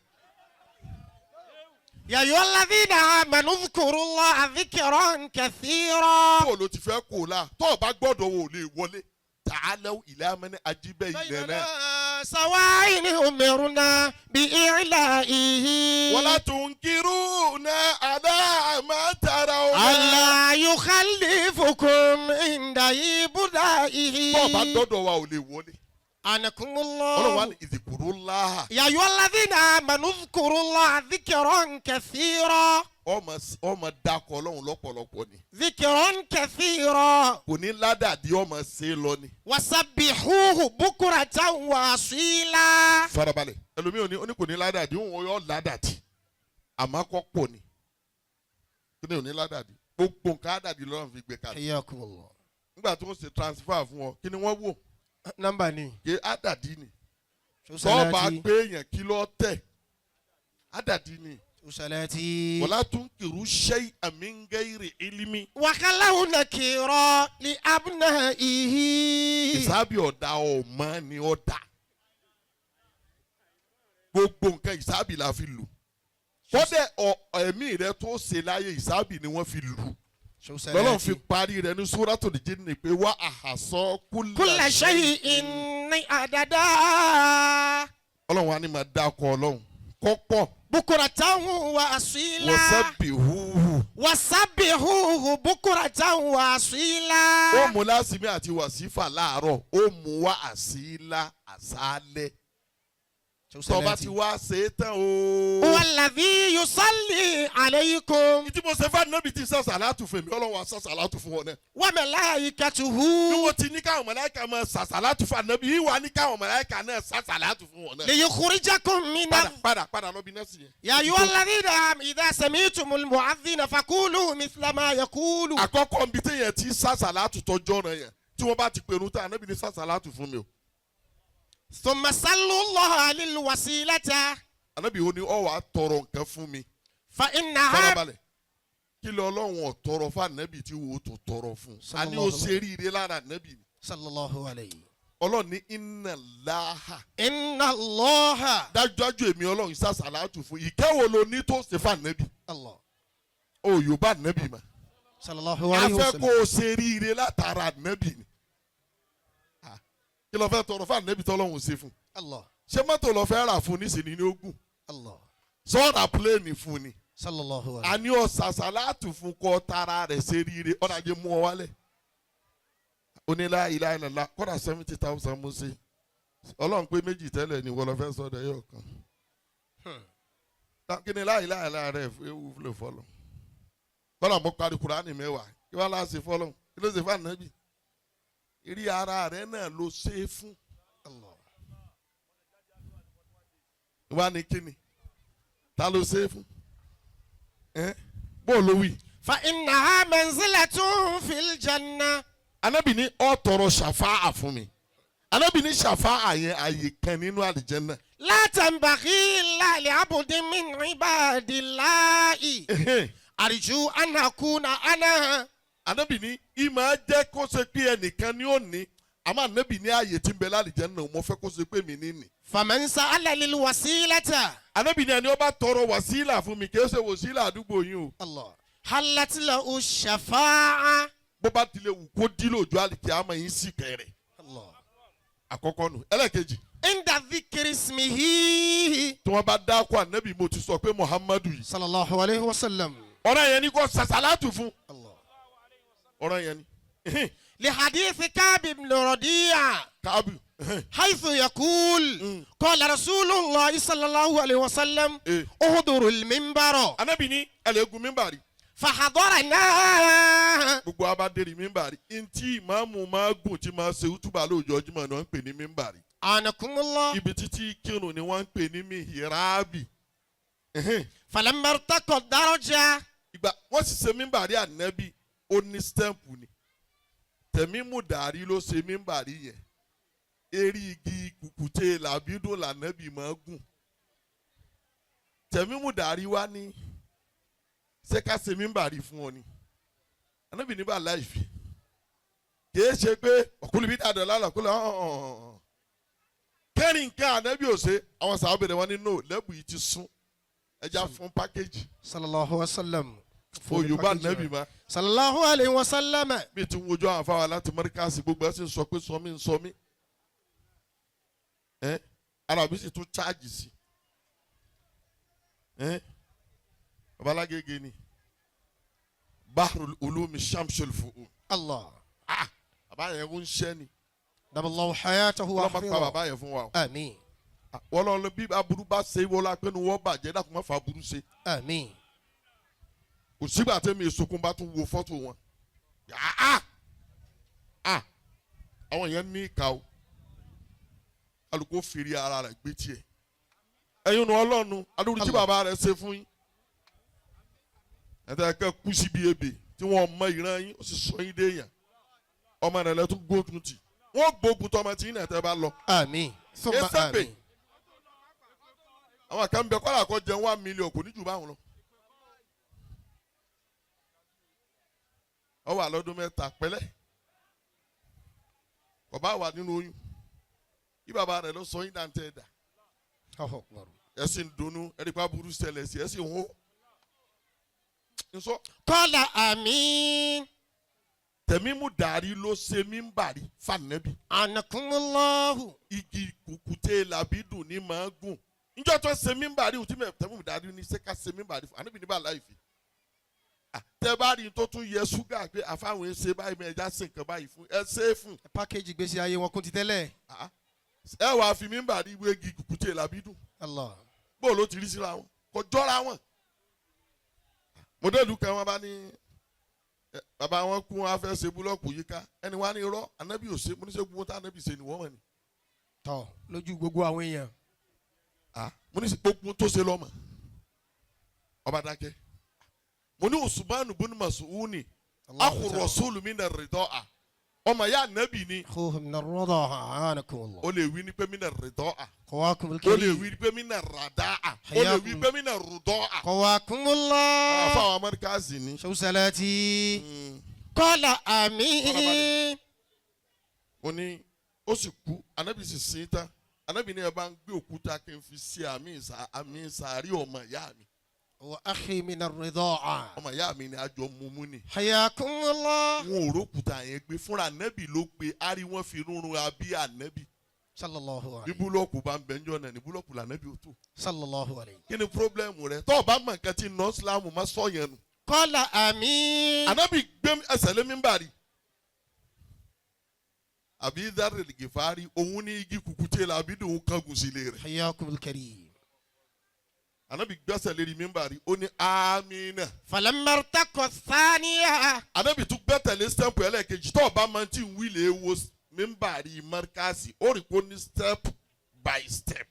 يا أيها الذين آمنوا اذكروا الله ذكرا كثيرا. tó o lo ti fẹ́ kó o la tó o bá gbọ́dọ̀ wo lè wọlé ta'alaw ila man ajiba ilana. سواء أمرنا بإعلائه. wala tunkiruna ala ma tarawna. ألا يخلفكم عند إبدائه. tó o bá gbọ́dọ̀ wa ò lè wọlé. أنكم ọlọ́run wa الله. ní idhkurullaha. يا أيها الذين آمنوا اذكروا الله ذكرا كثيرا. ọmọ dakọ̀ ọlọ́run lọ́pọ̀lọpọ̀ ni. ذكرا كثيرا. kò ní ládàdí ọmọ ṣe lọ ni. وسبحوه بكرة وأصيلا. farabalẹ̀ ẹlòmíì ó ní kò ní ládàdí òun yóò ládàdí àmọ́ kọ́ pọ̀ ni kí ni ò ní ládàdí gbogbo nǹkan àdàdí lọ́rùn fi gbé kalẹ̀. حياكم الله. nígbà tí wọ́n ṣe transfer fún ọ kí ni wọ́n wò نمبر ني. kí àdàdí ni شو tọ́ọ̀bà صلاتي. pé èèyàn kí ló tẹ̀ àdàdí ni شو صلاتي. wala tunkiru shay'an min ghairi ilmi. وخلوا نكيرا لأبنائه. ìsábì ọ̀dà ọ̀mọ́ ni ọ̀dà gbogbo nǹkan ìsábì la fi lù kọ́dẹ̀ ẹ̀mí rẹ tó ṣe láyé ìsábì ni wọ́n fi lù شو lọ́lọ́run fi صلاتي. parí rẹ̀ ní Suratul Jinn pé wá àhàsọ́ كل شيء عددا. ọlọ́run wa ni máa dá ọkọ̀ ọlọ́run kọ́pọ̀ بكرة وأصيلا. wasabbihuhu. وسبحوه بكرة وأصيلا. ó mú lásìmí àti wàsífà láàárọ̀ ó mú wá àsílá àsálẹ̀ tó bá ti wá ṣe é tán o. والذي يصلي عليكم ìdí mo ṣe fún ànábì tí sá sàlátù fún mi ọlọ́run á sá sàlátù fún wọn náà. وملائكته bí wọ́n ti ní káwọn màláíkà máa sá sàlátù fún ànábì ìwà ní káwọn màláíkà náà sá sàlátù fún wọn náà. ليخرجكم من padà lọ bí nẹ́ẹ̀sì yẹn. يا أيها الذين آمنوا إذا سمعتم المؤذن فقولوا مثل ما يقول. àkọ́kọ́ nbí téèyàn ti sá sàlátù tọjọ́ náà yẹn tí wọ́n bá ti pèrú tán ànábì ní sá sàlátù fún mi o. ثم صلوا الله للوسيلة ànábì ó ní ó wá tọrọ nǹkan fún mi. فإنها farabalẹ̀ kí lọ ọlọ́run ọ̀tọrọ fún ànábì tí wò ó tó tọrọ fún. a ní o ṣe ríire lára ànábì. صلى الله عليه. ọlọ́run ní inna Allaha. إن الله dájúdájú èmi ọlọ́run sá sàlátù fún ìkẹ́wò ló ní tó ṣe fún ànábì. الله o yóò bá ànábì mà. صلى الله عليه afẹ́ kó وسلم. o ṣe ríire látara ànábì ni. kí ló fẹ́ tọrọ fún ànábì tọ́lọ́run ṣe fún. الله ṣé mọ́tò lọ fẹ́ rà fún nísìnyí ní ogún. الله sọ́ọ̀rà pílẹ̀nì fún ni. صلى الله عليه. a ní ọ̀sà sàlátù fún kọ́ tara rẹ̀ ṣe ríire ọ̀nàjẹ́ mú ọ wálẹ̀. onílà ilà ìlàlá kọ́dà 70,000 mú sí. ọlọ́run pé méjì tẹ́lẹ̀ ni wọ́n lọ fẹ́ sọ́dọ̀ ẹ̀yọ̀ kan. kí ni láìláì rẹ̀ ewu lè fọlọ́. kọ́dà mo parí Kùránì 10 kí wọ́n láti fọlọ́ kí ló ṣe fún ànábì. ìrí ara rẹ̀ náà ló ṣe é fún. الله wá ní kíni ta ló ṣe é fún. bó ló wí. فإنها منزلة في الجنة. ànábì ní ó tọrọ ṣàfáà fún mi. ànábì ní ṣàfáà yẹn àyè kan nínú àlìjẹ́nnà. لا تنبغي إلا لعبد من عباد الله أرجو أن أكون أنا. ànábì ní ìmọ̀ jẹ́ kó ṣe pé ẹnìkan ni ó ní àmọ́ ànábì ní ààyè tí ń bẹ lálìjẹ́nnà mo fẹ́ kó ṣe pé mi ní nì. فمن سأل للوسيلة ànábì ní ẹni ó bá tọrọ wàsílà fún mi kì í ṣe wàsílà àdúgbò yín o. الله حلت له الشفاعة. bó bá tilẹ̀ wù kó dí lójú àlìkí àmọ́ yín sì kẹrẹ̀. الله àkọ́kọ́ nù ẹlẹ́kejì عند ذكر اسمه tí wọ́n bá dákọ̀ ànábì mo ti sọ pé Muhammadu yìí. صلى الله عليه وسلم. ọ̀rọ̀ yẹn ni kò sàṣàlátù fún. الله ọ̀rọ̀ yẹn ni. لحديث كعب بن ربيعة káàbù. حيث يقول قال رسول الله صلى الله عليه وسلم إيه. احضروا المنبر ànábì ní ẹlẹ́gùn mímbàrí. فحضرنا. gbogbo abaderi mímbàrí. ntí ìmáàmù máa gùn tí máa ṣe útúbà lóòjọ́ Jímọ̀ ni wọ́n ń pè ní mímbàrí. أنكم الله. ibi títí kírun ni wọ́n ń pè ní mihirabi. فلما ارتقى الدرجة ìgbà wọ́n sì ṣe mímbàrí ànábì ó ní stẹ́ǹpù ni. Tẹ̀mímù Dàrí ló ṣe mímbàrí yẹn. Eré igi kùkùté làbídùn lànàbì máa gùn. Tẹ̀mímù Dàrí wá ní ṣé ká ṣe mímbàrí fún ọ ni. Ànábì ní bá láìfi. Kìí ṣe pé ọ̀kúlù bí dàdọ̀ lálàkúlù kẹ́rin nǹkan ànábì ò ṣe àwọn sàábẹ̀rẹ̀ wọn ní no lẹ́bù yìí ti sún ẹja fún pákéjì. صلى الله عليه وسلم. Òyìnbó ànábì ma. صلى الله عليه وسلم. bí ti ń wojú àwọn afáwa láti mọ́ríkàsì gbogbo ẹ̀ sì ń sọ pé sọmí ń sọmí. ara mi sì tún cháàjì sí. babalágége ni Bahrul Ulumi Shamsul Fuhum. الله bàbá yẹn ń ṣẹ́ ni. دام الله حياته wọ́n máa pa وحفظه. bàbá yẹn fún wa o. آمين wọ́n lọ bí aburú bá ṣe wọ́n la pé nu wọ́n bàjẹ́ dàkú má fa aburú ṣe. آمين. kò sígbà tẹ́mi èsokun bá tún wo fọ́tò wọn. àwọn yẹn ní ìka o alùpùpù fèrè ara rẹ̀ gbé tiẹ̀. ẹ̀yin nu ọlọ́nu adúrú tí bàbá rẹ̀ ṣe fún yín. ẹ̀tẹ̀ kẹ́ kú síbi ebè tí wọ́n mọ ìran yín ó sì sọ yín déèyàn. ọmọ rẹ̀ lẹ́tún gbógun tì. wọ́n gbógun tọmọ tí yín náà tẹ́ bá lọ. آمين ثم Yes, آمين. àwọn kan bẹ kọ́lá kọ́ jẹun 1 million kò ní jù báwọn lọ. ọ wà lọ́dún mẹ́ta pẹ́lẹ́ kò bá wà nínú oyún bí bàbá rẹ̀ lọ sọ yín dáńtẹ́ ẹ̀dá الله أكبر. ẹ sì ń dunnú ẹ̀rí pa burú ṣẹlẹ̀ sí ẹ sì ń hó. nsọ قال آمين. Tẹ̀mímù Dàrí ló ṣe mímbàrí fànẹ́bí. أنكم الله. igi kùkùté làbídùn ní máa gùn. njọ́ tó ṣe mímbàrí òtí Tẹ̀mímù Dàrí ní ṣé ká ṣe mímbàrí fún àníbi níbà láìfi. tẹ bá rí tó tún yẹ ṣúgà pé àfáwọn ẹ ṣe báyìí mẹ́ẹ̀ẹ́dá ṣe nǹkan báyìí fún ẹ ṣe é fún. pákéjì gbèsè ayé wọn kún ti tẹ́lẹ̀. ẹ wàá fi mímbàrí wégi kùkùté làbídùn. Allah. bó ló ti rí síra wọn kò jọra wọn. mọ̀dẹ́lù kan wọn bá ní bàbá wọn kú wọn á fẹ́ ṣe búlọ́ọ̀kù yìí ká ẹni wá ní irọ́ anábì ò ṣe mo ní ṣe gbogbo tá anábì ṣe ni wọ́n mọ̀ ni. tọ́ lójú gbogbo àwọn èèyàn. mo ní gbogbo tó ṣe lọ́mọ ọba dákẹ́ mo ní Usman bun Mas'ud akhu rasul min ar-rida'a ọmọ ya anábì ni. akhuhum min ar-rida'a anakumullah. o lè wí ní pé min ar-rida'a. qawakumul o karim. lè wí pé min ar-rada'a. o lè wí pé min ar-rida'a. qawakumullah. fáwọn amẹ́ríkà sì ni. shawsalati. qala amin. ó ní ó sì kú anábì sì sin tán anábì ní ẹ bá ń gbé òkúta kí n fi sí àmì ìsàárì ọmọ ìyá mi. wa akhi min ar-rida'a. ọmọ ìyá mi ni àjọ mumu ni. hayakumullah. wọn ò rókúta yẹn gbé fúnra anábì ló gbé ari wọn fi rúnrún abí anábì. sallallahu bí alayhi. búlọ́ọ̀kù bá ń bẹ ńjọ́ náà ní búlọ́ọ̀kù lànábì ò tó. sallallahu alayhi. kí ni pírọ́blẹ́mù rẹ tọ́ ọ bá mọ̀ nǹkan tí nọ́ sílámù má sọ yẹn nù. qala amin. anábì gbé ẹsẹ̀ lé mímbàrí. àbí Dharr al-Ghifari òun ní igi kùkùté la àbí dòun kángun sí ilé rẹ̀. hayakumul karim. anábì gbẹ́sẹ̀ lérí mímbàrí ó ní amínà. falamma irtaqa thaniya. anábì tún gbẹ́tẹ̀lé stẹ́ǹpù ẹlẹ́ẹ̀kejì tọ́ ọ bá máa ti ń wílé wo mímbàrí márkàsì ó rí kó ní step by step.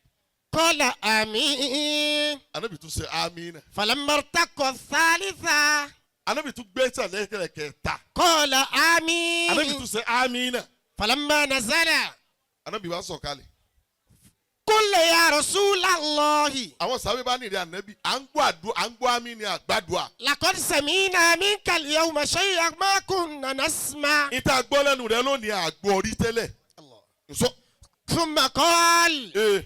qala amin. anábì tún ṣe amínà. falamma irtaqa thalitha. anábì tún gbẹ́sẹ̀ lẹ́ẹ̀kẹta. qala amin. anábì tún ṣe amínà. falamma nazala. anábì wá sọ̀kalẹ̀. qul ya rasulallahi. àwọn sábẹ́ bá nìrẹ́ ànábì à ń gbọ́ àmì ni àgbàdua. laqad sami'na minka al-yawma shay'an ma kunna nasma'. ìta gbọ́ lẹ́nu rẹ lónìí àgbọ̀ rí tẹ́lẹ̀. nsọ. thumma qala ee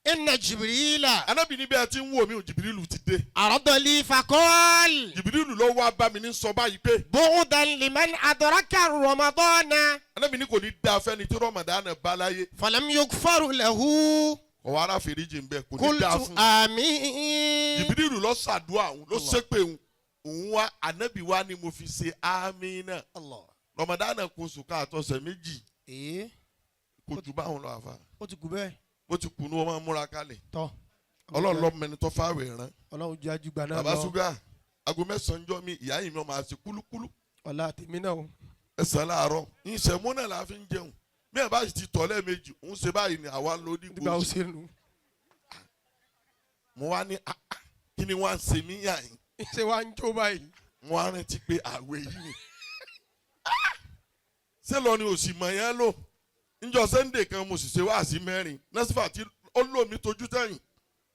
inna jibrila ànábì níbi ẹ ti ń wò mí o jìbìrìlù ti dé. arada li faqala jìbìrìlù ló wá bá mi ní sọ báyìí pé. bu'dan liman adraka ramadana ànábì ní kò ní da fẹ́ni tí rọmọdánù bá láyé. falam yughfar lahu. ọ̀wọ́ ara fèrèjì ń bẹ kò ní da qultu fún. amin. jìbìrìlù lọ ṣàdúrà òun ló ṣépè òun wá ànábì wá ni mo fi ṣe àmínà. Allah. rọmọdánù kò sùn ká àtọ̀sẹ̀ méjì kò jù báwọn lọ àfa. ó ti kú bẹ́ẹ̀. bó ti kùnú wọn máa múra kalẹ̀. tọ́ ọlọ́run lọ mẹni tó fáwẹ̀ rán. ọlọ́run jẹ́ àjùgbà náà bàbá lọ. ṣúgà aago mẹ́sàn-án jọ mi ìyá yìí mi máa ṣe kúlúkúlú. ọ̀la tèmi náà o. ẹsẹ̀ láàárọ̀ ìṣẹ̀mú náà la fi ń jẹun bí ẹ bá sì ti tọ̀ lẹ́ẹ̀mejì òun ṣe báyìí ni àwa ló ní nígbà ó gbòòsì. ṣe nù. mo wá ní kí ni wọ́n á ṣe mí yà yín. ṣé wàá ń jó báyìí. mo wá rántí pé àwẹ̀ yìí ni. ṣé lọ ni òsì mọ̀ yẹn lò níjọ́ Sunday kan mo sì ṣe wáàsí mẹ́rin nasifa tí ó lò mí tójú tẹ̀yìn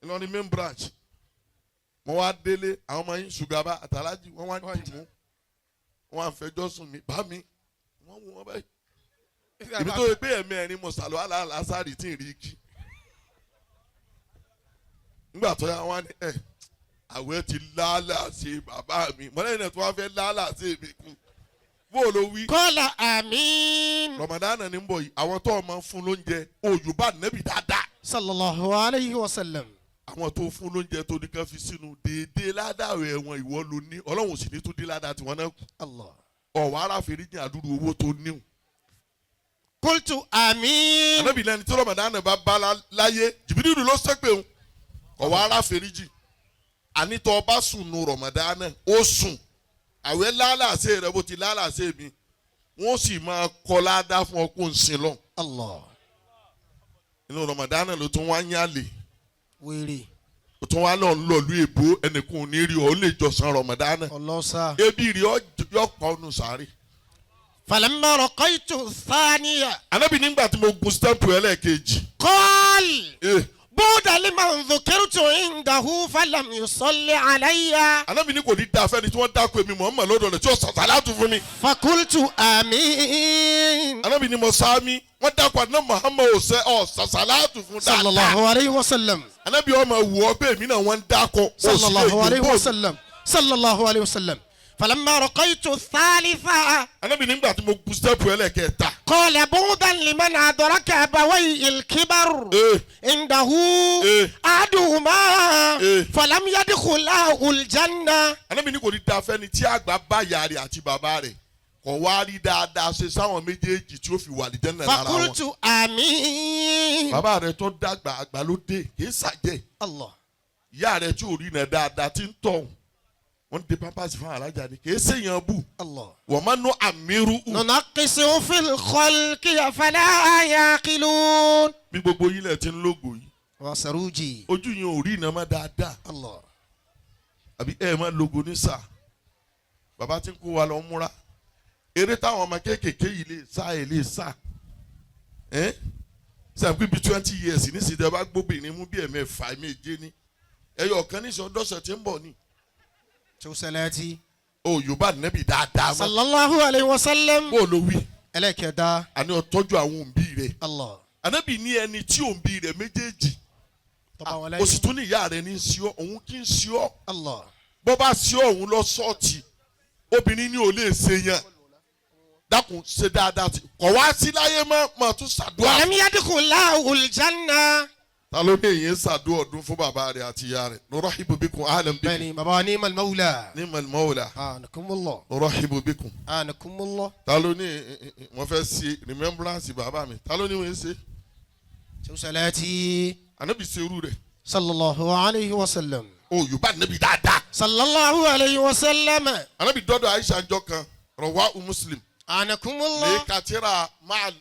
Ìlọrin main branch. mo wá délé àwọn ọmọ yín ṣùgbọ́n àtàlájì wọ́n wá dì mú wọ́n á fẹjọ́ sùn mí bá mi wọ́n wú wọn báyìí. ibi tó yẹ pé ẹ̀mí ẹ̀rín mo sàlọ́ àlàásárì tí ì rí kí. nígbà tó yà wọ́n ní àwẹ̀ ti lálàsẹ̀ bàbá mi mọ́lẹ́yìn náà tó wá fẹ́ lálàsẹ̀ mi kú. bó o lo wí. qala amin. Ramadan ní bọ̀ yìí àwọn tó máa ń fún lóúnjẹ òyùbá nẹ́bì dáadáa. sallallahu alayhi wa sallam. àwọn tó fún lóúnjẹ tó ní ká fi sínú déédéé ládàwẹ̀ ẹ̀wọ̀n ìwọ ló ní ọlọ́run sì ní tó dé ládàá tiwọn náà kù. Allah. ọ̀wọ́ ara fèrèjì àdúrú owó tó níwò. qultu amin. ànábì lẹni tí Ramadan bá bá láyé Jìbìrìlù ló ṣépè òun ọ̀wọ́ ara fèrèjì ànítọ́ ọba sùn nu Ramadan ó sùn àwẹ̀ lálàsẹ̀ rẹ bó ti lálàsẹ̀ mi wọ́n sì máa kọ́ ládàá fún ọkùnrin sí lọ. Allah. inú Ramadan ló tún wá ń yálè. wèrè. ó tún wá lọ lọ́ọ̀lù èbó ẹnìkan ò ní rí ọ ó lè jọ̀sán Ramadan. ọlọ́sà. ebi rí ọ yọ pa ọnù sáré. falamma raqaytu thaniya. anábì nígbà tí mo gun stẹ́pù ẹlẹ́ẹ̀kejì. qala bu'dan liman dhukirtu indahu falam yusalli alayya. anábì ní kò ní da fẹ́ni tí wọ́n dákú èmi Muhammad lọ́dọ̀ rẹ̀ tí ó sàtàlátù fún mi. fakultu amin. anábì ní mo sáámi wọ́n dákú àná Muhammad ò sàtàlátù fún dáadáa. sallallahu alayhi wa sallam. anábì ọmọ wù ọ pé èmi náà wọ́n ń dákọ. sallallahu alayhi wa sallam. sallallahu alayhi wa sallam. falamma raqaytu thalitha. anábì nígbà tí mo gun stẹ́pù ẹlẹ́ẹ̀kẹta. qala bu'dan liman adraka abawayhi al-kibar. indahu ahaduhuma falam yadkhulahu al-janna. anábì ní kò ní da fẹ́ni tí àgbà bá ìyá rẹ̀ àti bàbá rẹ̀ kọ̀ wá rí dáadáa ṣe sáwọn méjèèjì tí ó fi wà àlìjẹ́nà lára wọn. فقلت آمين. bàbá rẹ tó dàgbà àgbà ló dé kìí ṣàjẹ́. الله. ìyá rẹ tí ò rí iná dáadáa tí ń tọ̀ wọ́n dé pampasì fún alájà ni kìí ṣèyàn bù. الله. wọ́n máa ń ná àmírù. ننقص في الخلق فلا يعقلون. bí gbogbo yín lẹ̀ ti ń lógo yìí وسروجي. ojú yẹn ò rí iná mọ́ dáadáa الله. àbí máa lógo ní sáà bàbá tí ń kó wa lọ múra eré táwọn ọmọ kéékèèké yìí lè sá sàpé bíi 20 years nísìsiyìí tẹ́ bá gbóbìnrin mú bí ẹ̀mẹ́fà méje ní ẹyọ kan ní ìṣọdọ́sẹ̀ tí ń bọ̀ ní. شو سلاتي. o yorùbá nẹ́bí dáadáa mọ́. صلى الله عليه وسلم. bó ló wí. إليك دا. àní ó tọ́jú àwọn òǹbí rẹ̀. الله. ànábì ní ẹni tí òǹbí rẹ̀ méjèèjì o sì tún ní ìyá rẹ̀ ní í sí ọ òun kì í sí ọ. الله. bó bá sí ọ òun lọ sọ́ọ̀tì obìnrin ní ò lè ṣe yẹn dákun ṣe dáadáa tí kò wá sí láyé mọ́ tún ṣàdúrà. ولم يدخله الجنة. ta ló ní èyí ń ṣàdúrà ọdún fún bàbá rẹ̀ àti ìyá rẹ̀ nurahibu bikum ahlan bikum بني مبانيم المولى. ni'mal mawla آنكم الله. nurahibu bikum. آنكم الله. ta ló ní wọ́n fẹ́ ṣe remembrance bàbá mi ta ló ní wọ́n ṣe. شو سلاتي. ànábì ṣe irú rẹ̀ صلى الله عليه وسلم. o yorùbá ànábì dáadáa. صلى الله عليه وسلم. ànábì dọ́dọ̀ Aisha njọ́ kan rawahu Muslim. آنكم lè الله. kàtírà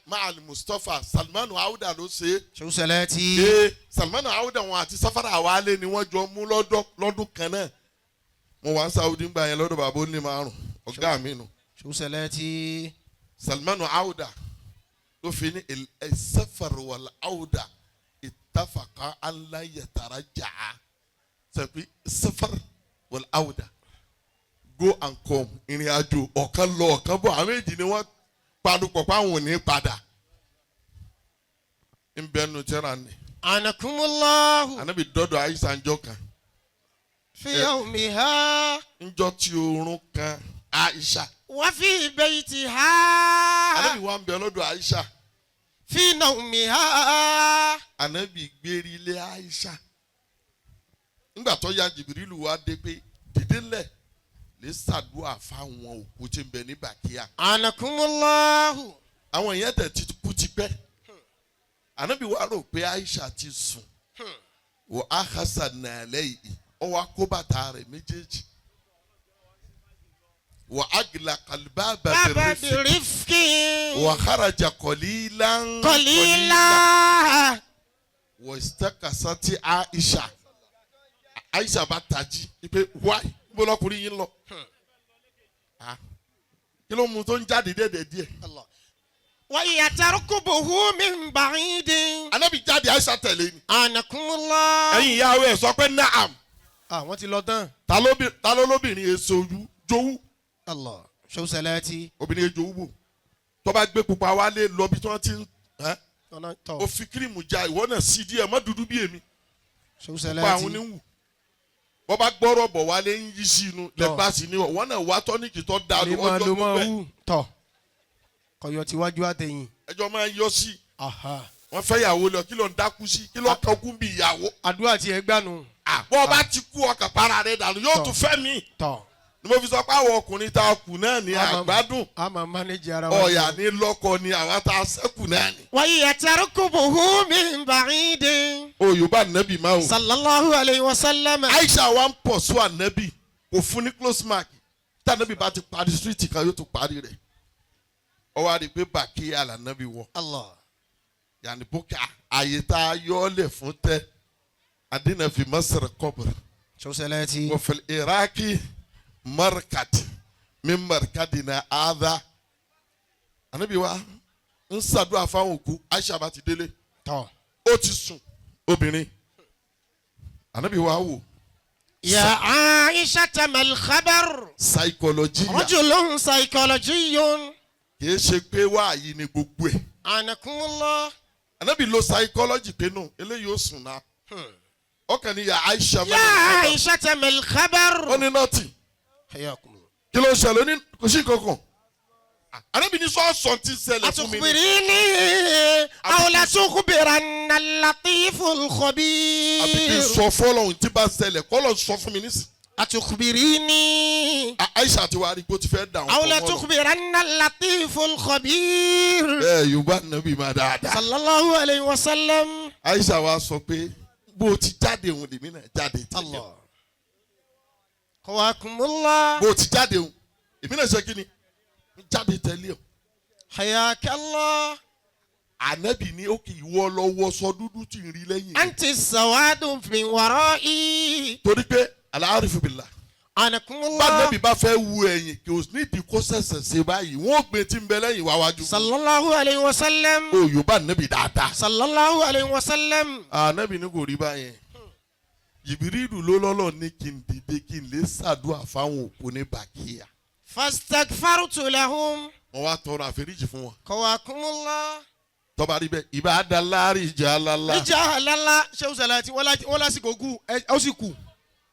maal Mustapha Salmanu Auda ló ṣe. شو سلاتي. Salmanu Auda wọn àti Safara Awale ni wọ́n jọ mú lọ́dún kan náà. mo wá Saudi ń gbà yẹn lọ́dọ̀ bàbá ó ní márùn ọ̀gá mi nù. شو سلاتي. Salmanu Auda ló fi ní Safar wal Auda ittafaqa an la yataraja'a. sẹ́pì Safar wal Auda go and come ìrìn àjò ọ̀kan lọ ọ̀kan bọ̀ àwọn èjì ni wọ́n padùpọ̀ páwọn ò ní padà. ń bẹnu tẹ́ra ni. آنكم الله. ànábì dọ́dọ̀ Aisha njọ́ kan. في يومها. njọ́ tí oorun kan Aisha. وفي بيتها. ànábì wa ń bẹ lọ́dọ̀ Aisha. في نومها. ànábì gbérí ilé Aisha. nígbà tó ya Jìbìrìlù wá dé pé dìde lẹ̀ lè ṣàdúrà fáwọn òkú tí ń bẹ ní Bàkíyà. آنكم الله. àwọn èèyàn tẹ̀ ti kú ti pẹ́. ànábì wa rò pé Aisha ti sùn. wò á hasa nàlẹ́ yìí ó wá kó bàtà rẹ̀ méjèèjì. wò á gila kàlùbá بابا bàbẹ̀rẹ̀ برفق. wò kharaja qalilan قليلا. wò istakasati Aisha. Aisha bá tají pé wáyé bó lọkùnrin yín lọ. kí ló mú tó ń jáde déédéé díẹ̀. الله. وهي تركبه من بعيد. ànábì jáde Aisha tẹ̀lé ni. آنكم الله. ẹ̀yin ìyàwó ẹ̀ sọ pé naam. wọ́n ti lọ tán. ta ló lóbìnrin èso jowú. الله. شو سلاتي. obìnrin jowú bò tó bá gbé pupa wálé lọ bí tí wọ́n ti ń أنا ó تو. fi kírímù ja ìwọ náà sí díẹ̀ má dúdú bí èmi. شو pa àwọn سلاتي. oníwù. bọ́ bá gbọ́rọ̀ bọ̀ wálé ń yí sí inú lẹ́gbàá sí ni wọ́n náà wá tọ́níkì tó dáa lè máa lo máa wù. tọ̀ kọ̀yọ̀ tíwájú àtẹ̀yìn. ẹjọ́ máa ń yọ sí. Aha. wọ́n fẹ́ ìyàwó lọ kí ló ń dákú sí kí ló ń kankú bí ìyàwó. àdúrà tí ẹ gbànú. bọ́ bá ti kú ọkàn para rẹ̀ dànù yóò tún fẹ́ mi. tọ̀. ni mo fi sọ pé àwọn ọkùnrin tá a kù náà ní àgbádùn. a máa mánéjì ara wa. ọ̀yà ní lọ́kọ ni àwa tá a sẹ́kù náà ni. وهي تركبه من بعيد. Yorùbá nẹ́bì máa wò. صلى الله عليه وسلم. Aisha wa ń pọ̀ sí ànẹ́bì kò fún ní close mark tí ànẹ́bì bá ti parí street kan yóò tún parí rẹ̀. ó wá rí i pé Bàkíyà lànẹ́bì wọ̀. الله. yàní bókà àyè tá a yọ ọ́ lẹ̀ fún tẹ́ adínà fi Masr qabr. شو سلاتي. وفي العراق مركد من مركدنا هذا ànábì wa ń ṣàdúrà fáwọn òkú Aisha bá ti délé tọ̀. ó ti sùn obìnrin ànábì wa wò. يا عائشة ما الخبر. psychology رجل سيكولوجي. kì í ṣe pé wáàyí ni gbogbo ẹ̀. آنكم الله. ànábì lo psychology pé nù eléyìí ó sùn náà ọkàn ni ya Aisha يا عائشة ما الخبر. ó ní nọ́ọ̀tì حياكم الله. kí ló ń ṣẹlẹ̀ ó ní kò sí kankan ànábì ní sọ́ọ̀sọ̀ ti ṣẹlẹ̀ fún mi ni. أتخبريني أو لا تخبرن اللطيف àbí kí n الخبير. sọ fọlọ́hún tí bá ṣẹlẹ̀ kọ́lọ̀ sọ fún mi nísì. أتخبريني Aisha ti wá rí kó ti fẹ́ dà أو wọ́n لا pọ̀ mọ́. تخبرن اللطيف الخبير Yorùbá nàbí máa dáadáa. صلى الله عليه وسلم. Aisha wa sọ pé bó o ti jáde òun lèmi náà jáde tẹ̀lé. الله قواكم الله. Bó o ti jáde òun èmi náà ṣe kí ni jáde tẹ̀lé o. حياك الله. Ànábì ní ó kì í wọ́ lọ́wọ́ sọ dúdú tí ń rí lẹ́yìn. أنت السواد من ورائي. Torí pé al-arifu billah. عنكم Bá الله. Ànábì bá fẹ́ wu ẹ̀yìn kí o ní ìdí kó ṣẹ̀ṣẹ̀ ṣe báyìí wọ́n gbé tí ń bẹ lẹ́yìn wá wájú. صلى الله عليه وسلم. O Yorùbá Ànábì dáadáa. صلى الله عليه وسلم. Ànábì ní kò rí báyẹn. Jìbìrìlù ló lọ́lọ́ ní kí n dìde kí n lè ṣàdúrà fáwọn òpó ní Bàkíyà. فاستغفرت لهم. Wọ́n wá tọrọ àforíjì fún wọn. قواكم الله. Tọ́ba rí bẹ́ẹ̀ ìbá dalari jalala. ìjà àlálà Shehu Salati wọ́n lásìkò kú ó sì kú.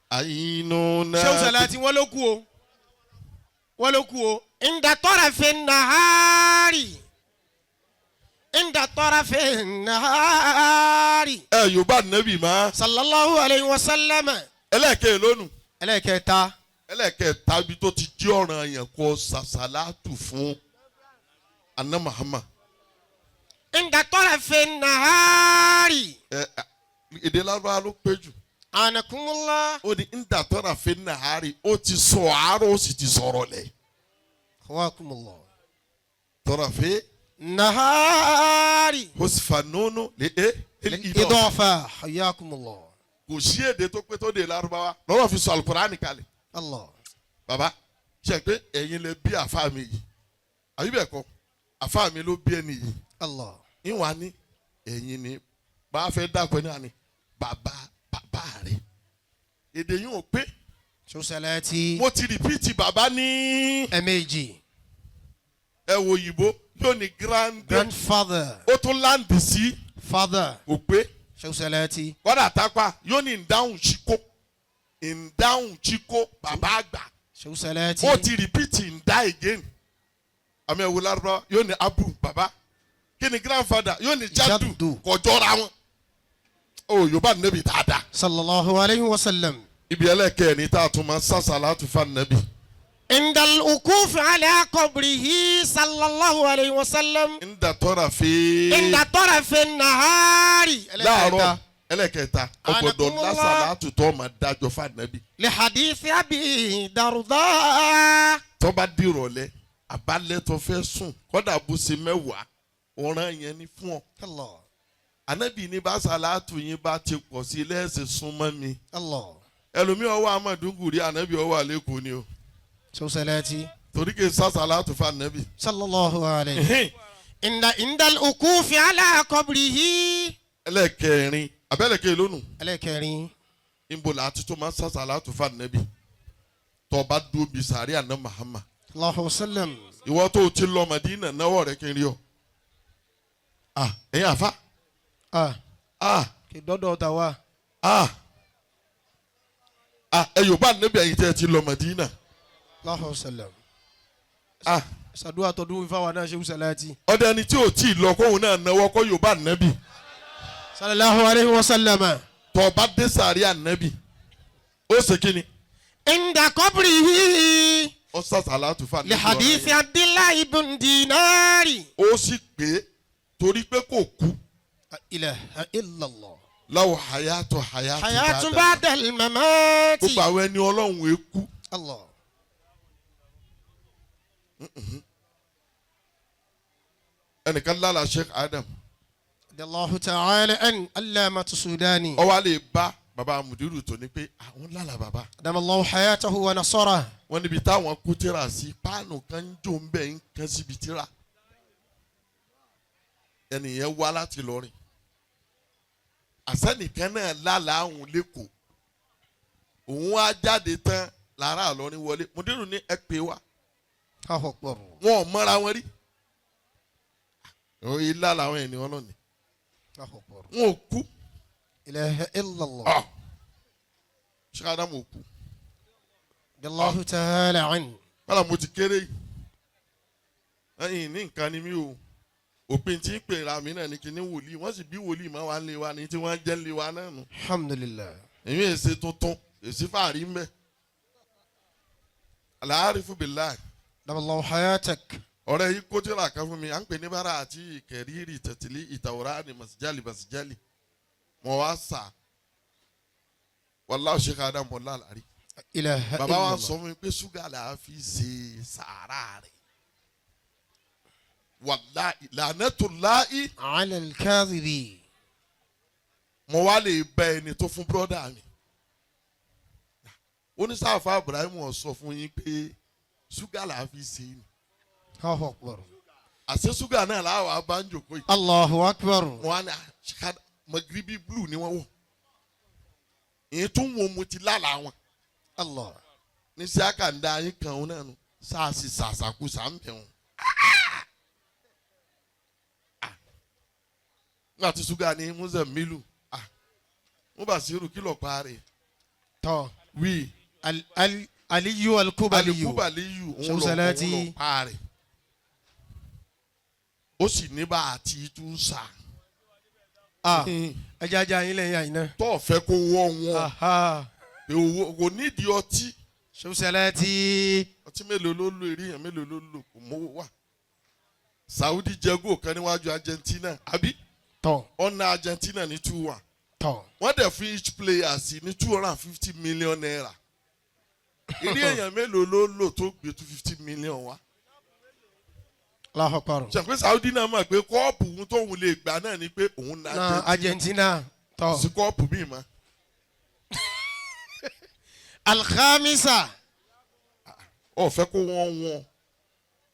Àyínú náà. Shehu Salati wọ́n ló kú o. wọ́n ló kú o. inda tarafi nahari. inda tarafi nahari. Yorùbá Ànábì máa. sallallahu alayhi wa sallam. Ẹlẹ́ẹ̀kẹ́ lónù. ẹlẹ́kẹta. Ẹlẹ́ẹ̀kẹta ibi tó ti jí ọ̀ràn yẹn kọ sàṣàlátù fún Anna Muhammad. inda tarafi nahari. Èdè Lárúbáwá ló pé jù. anakumullah. Ó ní ńdà tọ́ra fi nàárì ó ti sọ àárọ̀ ó sì ti sọ̀rọ̀ lẹ̀. qawakumullah. Tọ́ra fi nahari. ó sì fa nùnú lé ìdọ̀. idafa hayakumullah. Kò sí èdè tó pé tó dé Lárúbáwá lọ́wọ́ fi sọ Al-Qur'ani kalẹ̀. Allah. Bàbá ṣe pé ẹ̀yin lè bí àfa mi yìí àbí bẹ́ẹ̀ kọ́ àfa mi ló bí ẹni yìí. Allah. Ìwà ni ẹ̀yin ni bá a fẹ́ dàpẹ́ náà ni bàbá rẹ̀ èdè yìí ò pé. Shehu Salati. Mo ti rìpíìtì bàbá ní ẹ̀ẹ̀mejì. ẹ wo òyìnbó yóò ní grandfather. ó tún láǹdì sí father. ò pé. Shehu Salati. Kọ́dà tápá yóò ní ìdáhùn chíkó bàbá àgbà. Shehu Salati. Ó ti rìpíìtì ìdá again. Àmì ẹ̀wò Lárúbáwá yóò ní abu bàbá. Kí ni grandfather yóò ní jádù Jaddu. kọjọ́ra wọn. Ó Yorùbá Ànábì dáadáa. sallallahu alayhi wa sallam. Ibi ẹlẹ́kẹ̀ẹ́ ní tá a tún máa ń sàṣàlátù fún Ànábì. indal ukuf ala qabrihi sallallahu alayhi wa sallam. Ńdà tọ́ra fi. inda tarafi nahari. Láàárọ̀ ẹlẹ́kẹ̀ẹ́ta ó gbọ́dọ̀ Anakumullah. lásàlátù tó máa dájọ́ fún Ànábì. li hadithi abi darda. Tó bá di ìrọ̀lẹ́ àbálẹ̀ tó fẹ́ sùn kọ́dà bó ṣe mẹ́wàá ọ̀ràn yẹn ni fún ọ. Allah. Ànábì ní bá sàlátù yín bá ti pọ̀ sí lẹ́sẹ̀ súnmọ́ mi. Allah. Ẹlòmíì ọwọ́ Amaduguri Ànábì ọwọ́ àlékún ni o. Shehu Salati. Torí kì í sàlátù fún Ànábì. sallallahu alayhi. indal ukuf ala qabrihi. Ẹlẹ́kẹ̀rin abẹ́lẹ̀kẹ́ lónù. ẹlẹ́kẹrin. Ìbò làátí tó máa ń sàlátù fún Ànábì. Tó bá dúró bí sàárì àná Muhammad. Allahu sallam. Ìwọ tó o ti lọ Mádínà náwó rẹ̀ kí n rí ọ. Ẹ̀yin àfa. kì í dọ́dọ̀ ta wa. Ẹ Yorùbá Ànábì ẹ̀yin tẹ́ ẹ ti lọ Mádínà. Allahu sallam. sàdúrà tọdún ifá wa náà Shehu Salati. Ọdẹ ẹni tí ò tí ì lọ kóhun náà náwó kọ́ Yorùbá Ànábì. sallallahu alayhi wa sallam. Tó bá dé sàárì Ànábì. Ó ṣe kí ni? inda qabrihi. Ó sàlátù fún li Ànábì. hadithi Abdullah ibn Dinari. Ó sì pé torí pé kò kú. la ilaha illallah. Láwọ̀ hayatu hayatun ba'da al-mamati. Gbogbo àwọn ẹni Ọlọ́run ekú. Allah. Ẹnìkan lára Sheikh Adam. Allahu ta'ala an allamatu Sudani. Ó wá lè bá bàbá Mudiru tó ní pé àwọn lára bàbá. adamallahu hayatahu wa nasara. Wọ́n níbi táwọn kú tíra sí páànù kan ń jò ń bẹ̀ ń kan síbi tíra. Ẹnìyẹn wá láti Ìlọrin. Àsẹ́nìkan náà lálàá òun lẹ́kọ̀ọ́. Òun á jáde tán lára Ìlọrin wọlé. Mudiru ní ẹ pè wá. Allahu akbar. Wọn ò mọ́ra wọn rí. Òye lálàá àwọn ènìyàn náà ni. Allahu akbar. Wọn ò kú. ilaha illallah. Sheikh Adam ò kú. Allahu ta'ala an. Bára mo ti kéré yìí. Ẹyin ní nǹkan ni mí o. Òpin tí ń pè ra mi náà ní kíní wòlíì. Wọ́n sì bí wòlíì máa wá ń lé wa ní tí wọ́n jẹ́ ń lé wa náà nù. alhamdulillah. Èmi èsè tuntun, èsì fàárí ń bẹ̀. Al-Arifu Billahi. Daballahu hayatak. ọ̀rẹ́ yìí kó tíra kan fún mi à ń pè ní bára àti kẹrìírì tẹ̀tìlì ìtàwùrá ni masijali mo wá sà wàláhù Sheikh Adam mọ̀lá àlárí. Ilaha bàbá wa illallah. sọ fún mi pé ṣúgà là á fi ṣe sàárà rẹ̀ wàláhì la'natullahi. Ala al-kadhibi. mo wá lè bẹ ẹni tó fún bírọ́dà mi onísàfà Ibrahim ó sọ fún yín pé ṣúgà là á fi ṣe ni Allahu akbar. àṣẹ ṣúgà náà làwọn abánjòkó yìí Allahu akbar. wọn á ní àṣìká magribi blue ni wọn wọ èyí tó ń wo mo ti lálàá wọn Allah. ní sí àkàndá yín kan òun náà nù sáàsì sàṣàkú sàmbẹ̀ wọn. nígbà tí ṣúgà ní Muzammilu mo bá sí irú kí lọ́ọ́ parí Tọ́. wí Aliyu al-Kubaliyu. Alikubaliyu òun Shawsalati. lọ́ọ́ parí ó sì ní bá àti tún sà. Ẹja ajá yín lẹ́yìn àyìnà. tó fẹ́ kó wọ́ wọn Aha. pé owó kò nídìí ọtí Shawsalati. ọtí mélòó ló lò èríyàn mélòó ló lò kò mówó wà. Saudi jẹ́gò kan níwájú Argentina àbí Tọ́. ọ̀nà Argentina ní 2-1 Tọ́. wọ́n dẹ̀ fún each player sí ní 250 million naira. Ìrí èèyàn mélòó ló lò tó gbé 250 million wá. Allahu akbar. ṣàpé Saudi náà mọ̀ pé kọ́ọ̀pù òun tóun lè gbà náà ni pé òun na Na Argentina. Tọ́. sí kọ́ọ̀pù míì mọ́. Al-Khamisa. Ó fẹ́ kó wọ́n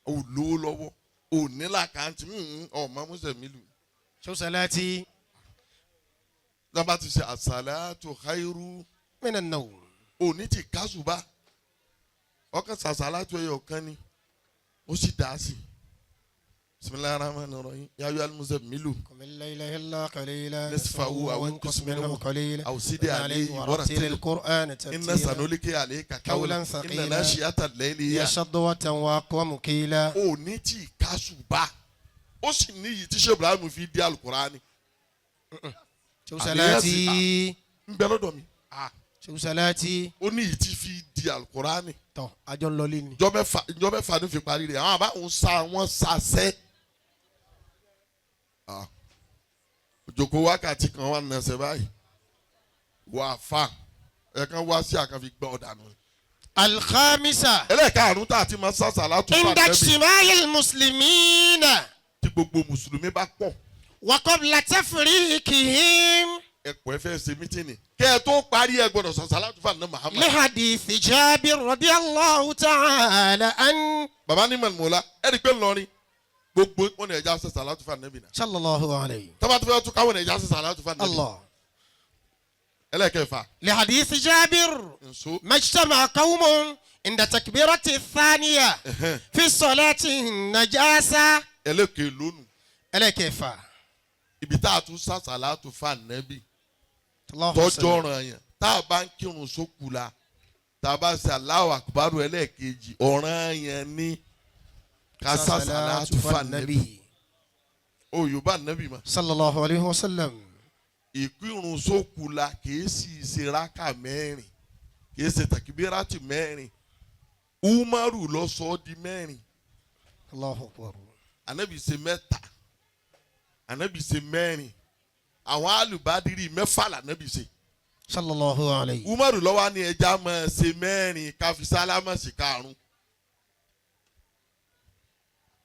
ò lówó lọ́wọ́ ò ní làkàntì ọmọ Muzammilu. Shawsalati. Dábàá ti ṣe as-salatu khairu Min an-nawm. òní ti kásùbà ọkàn sàṣàlátù ẹyọ kan ni ó sì dá sí. Bismillahir Rahmanir Rahim ya ayyuhal Muzammilu قم الليل إلا قليلا نصفه أو انقص منه قليلا أو زد عليه ورتل ورتل القرآن إن ترتيلا سنلقي عليك قولا قولا إن ثقيلا ناشئة الليل هي يشد وتواقوم قيلا òní ti kásùbà ó sì ní iyì tí Sheikh Ibrahim fi di alukurani Shawsalati. ń bẹ lọ́dọ̀ mi Shawsalati. ó ní iyì tí fi di alukurani Tọ́ àjọ ń lọlé ni. ìjọ mẹ́fà ní fi parí rẹ̀ àwọn àbáwọn sa wọn sasẹ́ òjòkó wákàtí kan wà nẹsẹ̀ báyìí wà fà ẹ̀kan wá sí àkànfi gbọ́ ọ̀dànù. Al-Khamisa. ẹlẹ́ẹ̀karùn-ún tá a ti máa sàṣà látúntà عند nẹ́bí اجتماع المسلمين tí gbogbo mùsùlùmí bá pọ̀ وقبل تفريقهم ẹ̀pọ̀ ẹ fẹ́ ṣe mítìnì kẹ́ ẹ tó parí ẹ gbọ́dọ̀ sàṣà látúntà ní Muhammad. لحديث جابر رضي الله تعالى عنه bàbá ní mọ̀lá ẹ̀rí pé ńlọrin gbogbo wọn ni ẹja sàṣà látúntà nẹ́bí náà صلى الله عليه tọ́ba tó fẹ́ tún káwọn ẹja sàṣà látúntà nẹ́bí. الله ẹlẹ́ẹ̀kẹfà لحديث جابر nso ما اجتمع قوم عند تكبيرة الثانية في الصلاة النجاسة ẹlẹ́ẹ̀kẹ lónù كيف ibi tá a tún sàṣà látúntà nẹ́bí الله tọ́jọ́ ọ̀ràn yẹn tá a bá ń kírun sókù la tá a bá ṣe Allahu Akbar ẹlẹ́ẹ̀kejì ọ̀ràn yẹn ní ká sàṣà látúntà nẹ́bí o yorùbá nẹ́bí ma صلى الله عليه وسلم ìkírun sókù la kìí sì ṣe rákà mẹ́rin kìí ṣe tàkìbíràtì mẹ́rin Umaru lọ sọ ọ́ di mẹ́rin الله أكبر Ànábì ṣe mẹ́ta Ànábì ṣe mẹ́rin àwọn alùbádìrí mẹ́fà lànàbì ṣe صلى الله عليه Umaru lọ́wọ́ ni ẹja máa ṣe mẹ́rin káfí sálámà sí karùn-ún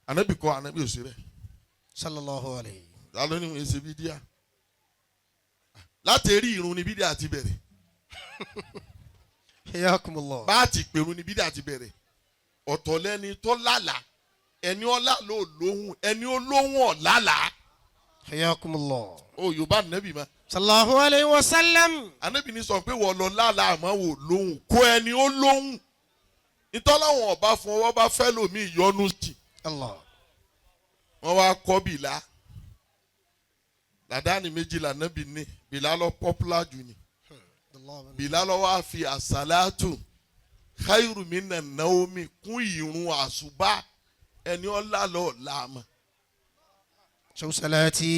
Ànábì kọ́ Ànábì ò ṣe bẹ́ẹ̀ صلى الله عليه lálọ́ ni wọ́n ṣe bídíà láti rí irun ni bídíà ti bẹ̀rẹ̀ حياكم الله bá a ti pèrún ni bídíà ti bẹ̀rẹ̀ ọ̀tọ̀ lẹ́ni tó lálàá ẹni ọlá ló lóhùn ẹni olóhùn ọ̀lálàá حياكم الله o yorùbá nẹ́bì ma صلى الله عليه وسلم Ànábì ní sọ pé wọ́n lọ lálàá àmọ́ wò lóhùn kó ẹni ó lóhùn ìtọ́láwọn ọba fún ọwọ́ bá fẹ́ lòmí ìyọnu sí الله wọ́n wá kọ́ bìlá làdáni méjìlá nẹ́bì ní bìlá lọ pọ́pùlà jù ní bìlá lọ wá fi àsálátù khairu minan naomi kún ìrun àṣùbà ẹni ọlá lọ làmà. Shawsalati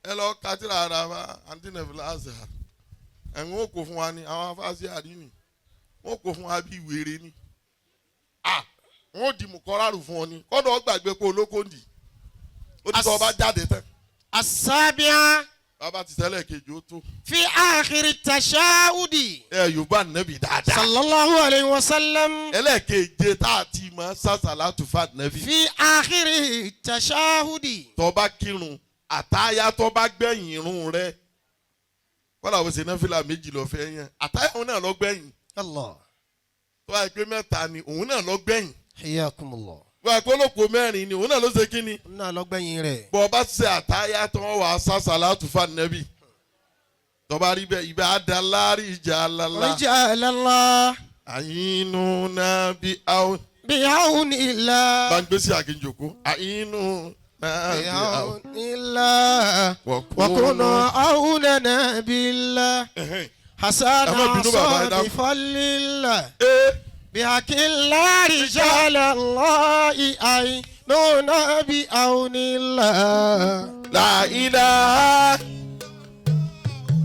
ẹ lọ kátìrà ara wa antinefila azahar ẹ̀wọ̀n kò fún wa ní àwọn afáàsì àdínì wọ́n kò fún wa bí wèrè ni wọ́n di mùkọ́rárù fún ọ ni kọ́dọ̀ gbàgbé pé olókòndì ó ti sọ ọba jáde tán. السابعة bàbá ti tẹ́lẹ̀ kejì ó tó. في آخر التشهد yorùbá nẹ́bì dáadáa. صلى الله عليه وسلم ẹlẹ́ẹ̀keje tá a ti mọ sàṣàlátù fún nẹ́bì. في آخر التشهد tó bá kírun àtàyà tó bá gbẹ̀yìn irun rẹ̀ kọ́lá wo ṣe náfìlà méjì lọ fẹ́ yẹn àtàyà òun náà lọ gbẹ̀yìn. الله tó bá yẹ pé mẹ́ta ni òun náà lọ gbẹ̀yìn. حياكم الله. wọ́n àpò olóko mẹ́rin ni òun náà ló ṣe kí ni. náà lọ́gbẹ̀yìn rẹ̀. bọ́ ọ bá ṣe àtàyà tó wà á sàṣàlátù fún nẹ́bì. tó bá rí bẹ́ẹ̀ ibà dàlárí ìjà lálá. رجال الله àyínú náà bí àwọn. بعون الله bá ń gbé sí àkínjòkó àyínú náà bí àwọn. بعون الله وكونوا عوننا بالله حسن عصا بفضل الله بحق الله رجال الله عيننا بعون الله. لا إله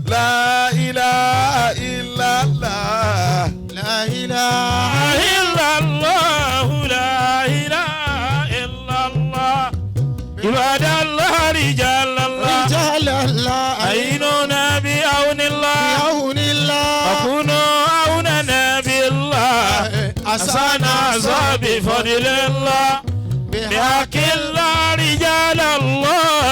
لا إله إلا الله لا إله إلا الله لا إله إلا الله عباد الله رجال الله رجال الله عيننا بعون الله بعون الله وكونوا عوننا بالله حسنا بفضل الله بحق الله رجال الله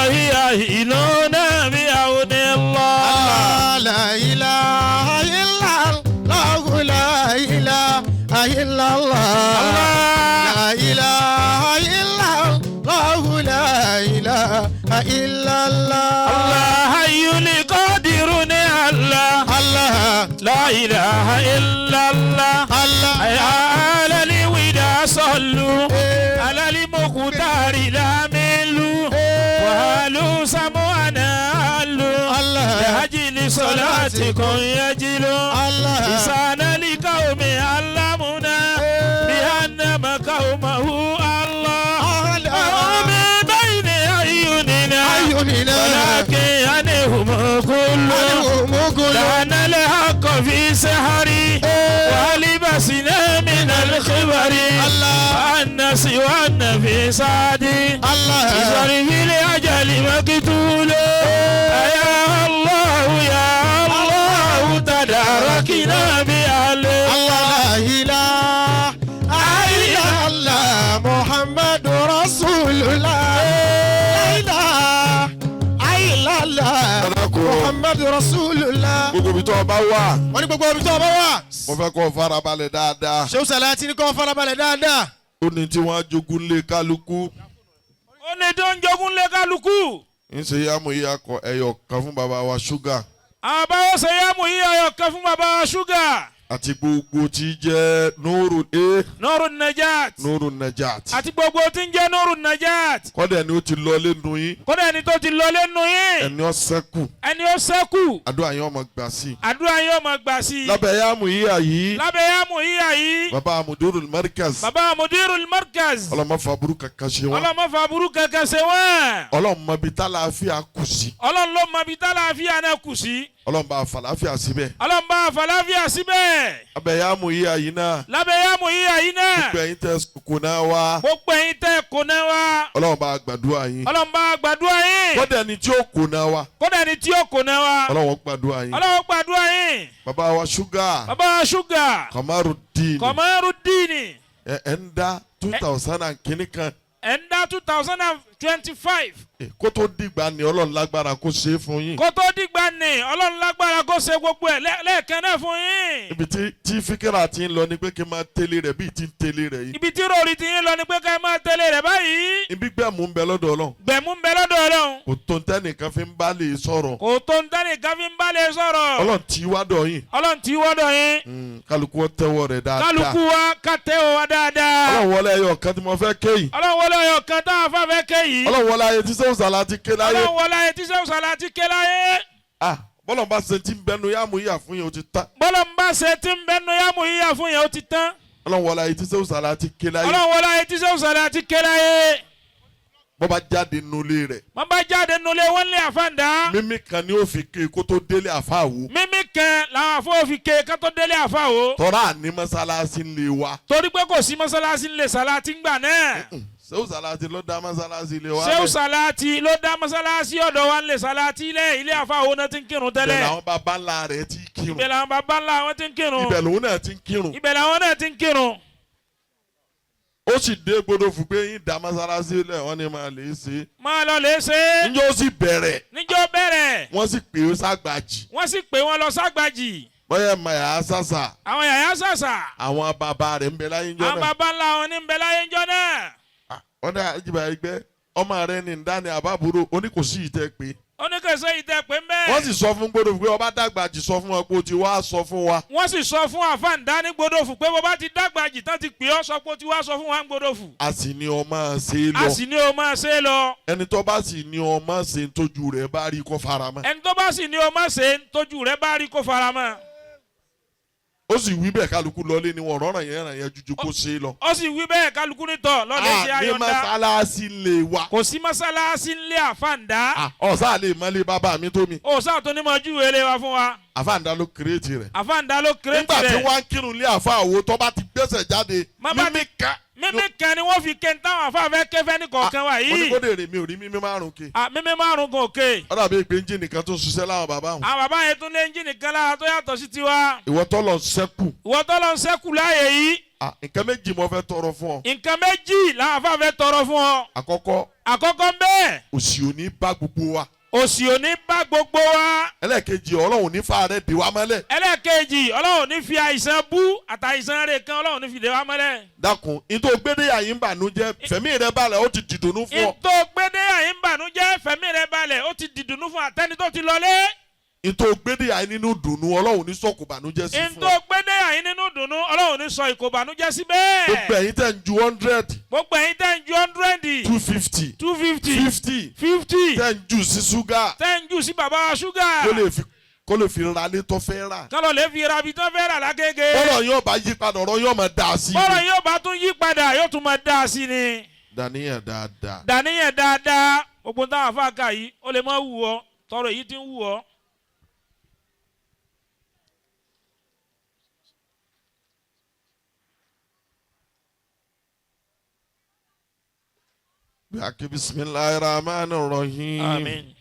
عيننا بعون الله. لا إله إلا الله لا إله إلا الله لا إله إلا الله لا إله إلا الله. الله حي لقادر الله الله لا إله إلا الله. الله يا أهل الوداع صلوا على المختار الأمل وهلوا سمعنا هلوا لأجل صلاتكم يجلوا لسان لقوم علمنا بأن قومه الله ومن بين أعيننا ولكن عنهم كل لأن الحق في سحري ولبسنا من الخبر وأن سوى في سعدي بظرف الأجل مقتول يا الله يا الله تداركنا بأهله. لا إله إلا الله محمد رسول الله. لا إله إلا الله محمد رسول الله. gbogbo ibi tó o bá wà. wọ́n ní gbogbo ibi tó o bá wà. mo fẹ́ kó o farabalẹ̀ dáadáa. Ṣéhù Sàlátì ní kó o farabalẹ̀ dáadáa. ó ní tí wọ́n á jogún lé kálukú. ó ní tó ń jogún lé kálukú. ń ṣe yàmù ìyàkọ̀ ẹyọ kan fún bàbá wa ṣúgà. àbáwọ̀ ṣe yàmù ìyàyọ̀ kan fún bàbá wa ṣúgà. àti gbogbo tí jẹ́ Nurul Nurun Najat. Nurun Najat. àti gbogbo tí ń jẹ́ Nurun Najat. kọ́dà ni ó ti lọ lẹ́nu yín. kódà ẹni tó ti lọ lẹ́nu yín. ẹni ó ṣẹ́kù. ẹni ó ṣẹ́kù. àdúrà yín ọmọ gbà sí. àdúrà yín ó máa gbà sí. lábẹ́ yàmù ìyà yìí. lábẹ́ yàmù ìyà yìí. bàbá Mudirul Markaz. bàbá Mudirul Markaz. ọlọ́mọ fa burú kankan ṣe wọn. ọlọ́mọ fa burú kankan ṣe wọ́n. ọlọ́mọ bíi tálàáfíà kù sí. ọlọ́run ló mọ ibi tálàáfíà náà kù sí. ọlọ́mọ bá fàlàáfíà síbẹ̀. ọlọ́run bá àfàlàáfíà síbẹ̀. lábẹ́ yàmù ìyà yìí náà. lábẹ́ yàmù ìyà yìí náà. gbogbo ẹ̀yin tẹ́ kùnà wa. gbogbo ẹ̀yin tẹ́ kùnà wa. ọlọ́mọ bá gbàdúrà yín. ọlọ́run bá gbàdúrà yín. kọ́dà ni tí ó kùnà wa. kódà ẹni tí ó kùnà wa. ọlọ́wọ́ gbàdúrà yín. ọlọ́run gbàdúrà yín. bàbá wa ṣúgà. bàbá wa ṣúgà. Kamaruddin. Kamaruddin. ẹ̀ ń dá 2000 and kìíní kan. ẹ̀ńdá 2025. kó tó dìgbà ni ọlọ́run lágbára kó ṣe é fún yín. kó tó dìgbà ni ọlọ́run lágbára kó ṣe gbogbo ẹ̀ lẹ́ẹ̀kan náà fún yín. ibi tí fíkẹ́rà ti ń lọ ni pé kí n máa tẹ́lẹ̀ rẹ̀ bíi ti ń tẹ́lẹ̀ rẹ̀ yìí. ibi tí rori ti yín lọ ni pé ká ẹ máa tẹ̀lé rẹ̀ báyìí. ibi gbẹ̀mú ń bẹ lọ́dọ̀ ọlọ́run. gbẹ̀mú ń bẹ lọ́dọ̀ ọlọ́run. kò tó ń tẹ́nìkan fi ń bá lè sọ̀rọ̀. kò tó ń tẹ́nìkan fi ń bá lè sọ̀rọ̀. ọlọ́run tí wá dọ̀ yín. ọlọ́run tí wọ́dọ̀ yín. kálukú wọn tẹ́wọ́ rẹ̀ dáadáa. kálukú wa ká tẹ́wọ́ wa dáadáa. ọlọ́run wọlé ẹyọ kan tí mo fẹ́ ké yìí. ọlọ́run wọlé ẹyọ kan táwọn afáfẹ́ ké yìí. ọlọ́run wọlé ayé tí Ṣéhù Sàlátì ké láyé. ọlọ́run wọlé ayé tí Ṣéhù Sàlátì ké láyé. bọ́lọ̀ bá ṣe ti ń bẹnu yàmù yíyà fún yẹn ó ti tán. bọ́lọ̀ ń bá ṣe ti ń bẹnu yàmù yíyà fún yẹn ó ti tán. ọlọ́run wọlé ayé tí Ṣéhù Sàlátì ké láyé. ọlọ́run wọlé ayé tí Ṣéhù Sàlátì ké láyé. bọ́ bá jáde nulẹ̀ rẹ̀. wọ́n bá jáde nulẹ̀ wọ́n lé àfáǹdá. mímí kan ni ó fi ké kó tó délé àfáàwò. mímí kan làwọn àfọ òfin ké kátó délé àfa o. tọ́ra ní mọ́sálásí ń lè wa. torí pé kò sí mọ́sálásí ńlẹ̀ sàlátì ń gbà náà. Ṣéwù Sàlátì ló dá mọ́sálásí lè wa. Ṣéwù Sàlátì ló dá mọ́sálásí ọ̀dọ̀ wa ńlẹ̀ sàlátì ilé àfa òun náà ti ń kírun tẹ́lẹ̀. ibẹ̀ làwọn baba ńlá rẹ̀ ti kírun. ibẹ̀ làwọn baba ńlá wọn ti ń kírun. ibẹ̀ lòun náà ti ń kírun. ibẹ̀ làwọn náà ti ń kírun. ó sì dé gbọdọ̀ fún pé yín dá mọ́sálásí lẹ̀ wọ́n ní máa lè ṣe. máa lọ lè ṣe. níjọ́ ó sì bẹ̀rẹ̀. níjọ́ bẹ̀rẹ̀. wọ́n sì pè é ságbàjì. wọ́n sì pè wọ́n lọ ságbàjì. bọ́yá màyà sàṣà. àwọn yàyà sàṣà. àwọn bàbá rẹ̀ ń bẹ láyé ńjọ́ náà. àwọn baba ńlá wọn ní ń bẹ láyé ńjọ́ náà. ọ̀dà ìjìbá ẹgbẹ́ ọmọ rẹ̀ ní ìdáni àbábúrò oníkòsí ìtẹ́ pé. oníkèsè ìtẹ́ pé ń bẹ́ẹ̀. wọ́n sì sọ fún gbọdọ̀ pé ọba dàgbàjì sọ fún wọn pé o ti wá sọ fún wa. wọ́n sì sọ fún àfáǹdá ní gbódòfù pé bó bá ti dàgbàjì tán ti pè ọ́ sọ pé o ti wá sọ fún wa ń gbódòfù. a sì ní o máa ṣe é lọ. a sì ní o máa ṣe é lọ. ẹni tó bá sì ní o máa ṣe ń tójú rẹ̀ bá rí kó fara mọ́. ẹni tó bá sì ní o máa ṣe ń tójú rẹ̀ bá rí kó fara mọ́. ó sì wí bẹ́ẹ̀ kálukú lọlé ni wọ́n rán yẹn jújú kó ṣe é lọ. ó sì wí bẹ́ẹ̀ kálukú nítọ̀ lọ́lẹ̀ ṣe ayọ̀ǹda. ní mọ́sálásí lè wa. kò sí mọ́sálásí ńlẹ̀ àfáǹdá. ọ̀sán lè mọ́lé bàbá mi tó mi. òòsàn tó ní mọ ojú ìwé wa fún wa. àfáǹdá ló kírètì rẹ̀. àfáǹdá ló kírètì rẹ̀. nígbà tí wọ́n ń kírun lé àfa àwo tó bá ti gbẹ́sẹ̀ jáde mímí ká. mímí kan ni wọ́n fi ké táwọn afáfẹ́ kẹfẹ́ ní kọ̀ọ̀kan wa yìí. mo ní kó dèrè mi ò rí mímí márùn ké. mímí márùn gan òkè. ó dàbí pé ẹ́ńjìnì kan tó ń ṣiṣẹ́ láwọn bàbá wọn. àwọn bàbá yẹn tún lé ẹ́ńjìnì kan lára tó yàtọ̀ sí tiwa. ìwọ tó lọ sẹ́kù. ìwọ tó lọ sẹ́kù láàyè yìí. nǹkan méjì mo fẹ́ tọrọ fún ọ. nǹkan méjì làwọn afáfẹ́ tọrọ fún ọ. àkọ́kọ́ bẹ́ẹ̀. òṣì ò ní bá gbogbo wa. òṣì ò ní bá gbogbo wa. ẹlẹ́ẹ̀kejì ọlọ́run ní fa rẹ̀ dè wá mọ́lẹ̀. ẹlẹ́ẹ̀kejì ọlọ́run ní fi àìsàn bú àtàìsàn rẹ̀ kan ọlọ́run ní fi dè wá mọ́lẹ̀. dákun ìtò gbédéyà yín bànújẹ́ fẹ̀mí rẹ balẹ̀ ó ti dìdùnú fún ọ. ìtò gbédéyà yín bànújẹ́ fẹ̀mí rẹ balẹ̀ ó ti dìdùnú fún àtẹni tó ti lọlé. ìtò gbédéyà yín nínú dùnú ọlọ́run ní sọ̀kò bànújẹ́ sí fún ọ. ìtò gbédéyà yín nínú dùnú ọlọ́run ní sọ ìkò bànújẹ́ sí bẹ́ẹ̀. gbogbo ẹ̀yin tẹ̀ ń ju 100. gbogbo ẹ̀yin tẹ̀ ń ju 100. 250. 250. 50. 50. tẹ̀ ń jù sí ṣúgà. tẹ̀ ń jù sí bàbá ṣúgà. kó lè fi ra lé tó fẹ́ rà. kálọ̀ lè fi ra bí tó fẹ́ rà lágége. bọ́lọ̀ yóò bá yí padà ọ̀rọ̀ yóò máa dà sí i. bọ́lọ̀ yóò bá tún yí padà yóò tún máa dà sí ni. dàníyàn dáadáa. dàníyàn dáadáa gbogbo táwọn afáàkà yìí ó lè má wù ọ́ tọrọ èyí tí ń wù ọ́. بسم الله الرحمن الرحيم آمين.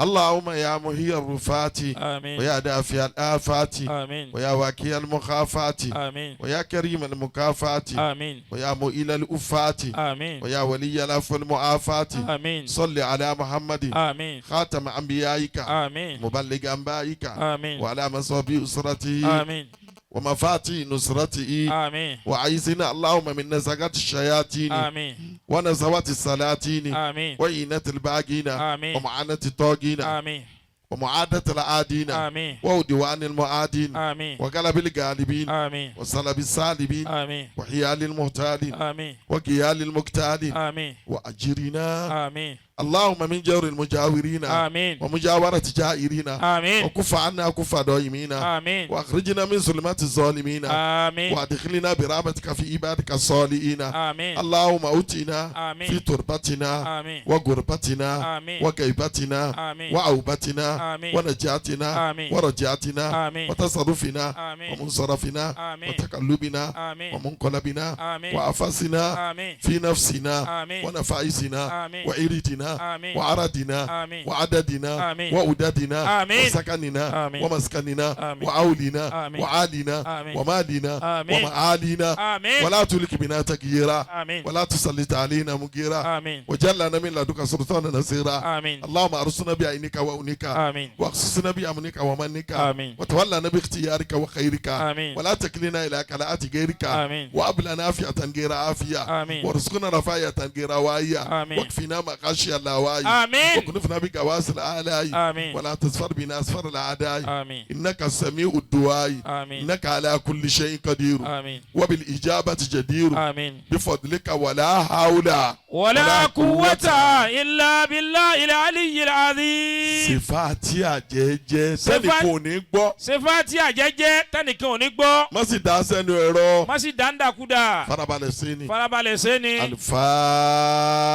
اللهم يا محيي الرفات آمين. ويا دافع الآفات آمين. ويا واكي المخافات آمين. ويا كريم المكافات آمين. ويا مؤيل الأفات آمين. ويا ولي العفو المعافات آمين. صل على محمد آمين. خاتم أنبيائك آمين. مبلغ أنبائك آمين. وعلى مصابي أسرته آمين. ومفاتي نصرته آمين. وعيسنا اللهم من نزغات الشياطين آمين. ونزوات السلاطين آمين. وإنة الباقين آمين. ومعانة الطاغين آمين. ومعادة العادين آمين. وودوان المعادين آمين. وقلب الغالبين آمين. وصلب السالبين آمين. وحيال المهتالين آمين. وقيال المقتالين آمين. وأجرنا آمين. اللهم من جور المجاورين آمين. ومجاورة جائرين آمين. وكف عنا كف دائمين آمين. وأخرجنا من ظلمات الظالمين آمين. وأدخلنا برحمتك في عبادك الصالحين آمين. اللهم أوتنا آمين. في تربتنا آمين. وغربتنا آمين. وغيبتنا آمين. وعوبتنا آمين. ونجاتنا آمين. ورجعتنا آمين. وتصرفنا آمين. ومنصرفنا آمين. وتقلبنا آمين. ومنقلبنا آمين. وأفسنا آمين. في نفسنا آمين. ونفائسنا آمين. وإيرتنا آمين. وعردنا آمين. وعددنا آمين. وأودادنا آمين. وسكننا آمين. ومسكننا آمين. وعولنا آمين. وعالنا آمين. ومالنا آمين. ومعالينا آمين. ولا تلك بنا تكييرا آمين. ولا تسلط علينا مغيرا آمين. وجلنا من لدنك سلطانا نصيرا آمين. اللهم ارسلنا بعينك وأونك آمين. واخصصنا بأمنك ومنك آمين. وتولنا باختيارك وخيرك آمين. ولا تكلنا إلى كلاءة غيرك آمين. وهب لنا عافية غير عافية آمين. وارزقنا رفاية غير واية آمين. واكفنا مغاشي اللاواي آمين. وكنفنا بكواس الآلاء آمين. ولا تسفر بنا أسفر الأعداء آمين. إنك السميع الدعاء آمين. إنك على كل شيء قدير آمين. وبالإجابة جدير آمين. بفضلك ولا حول ولا قوة إلا بالله العلي العظيم. صفاتي àjẹjẹ sẹ́nìkan ò ní gbọ́. sèfàtì àjẹjẹ tẹnìkan ò ní gbọ́. má sì dá sẹ́nu ẹ̀rọ. má sì dáńdàkúdà. farabalẹ̀ sí ni. farabalẹ̀ sí ni. Al-Fatiha.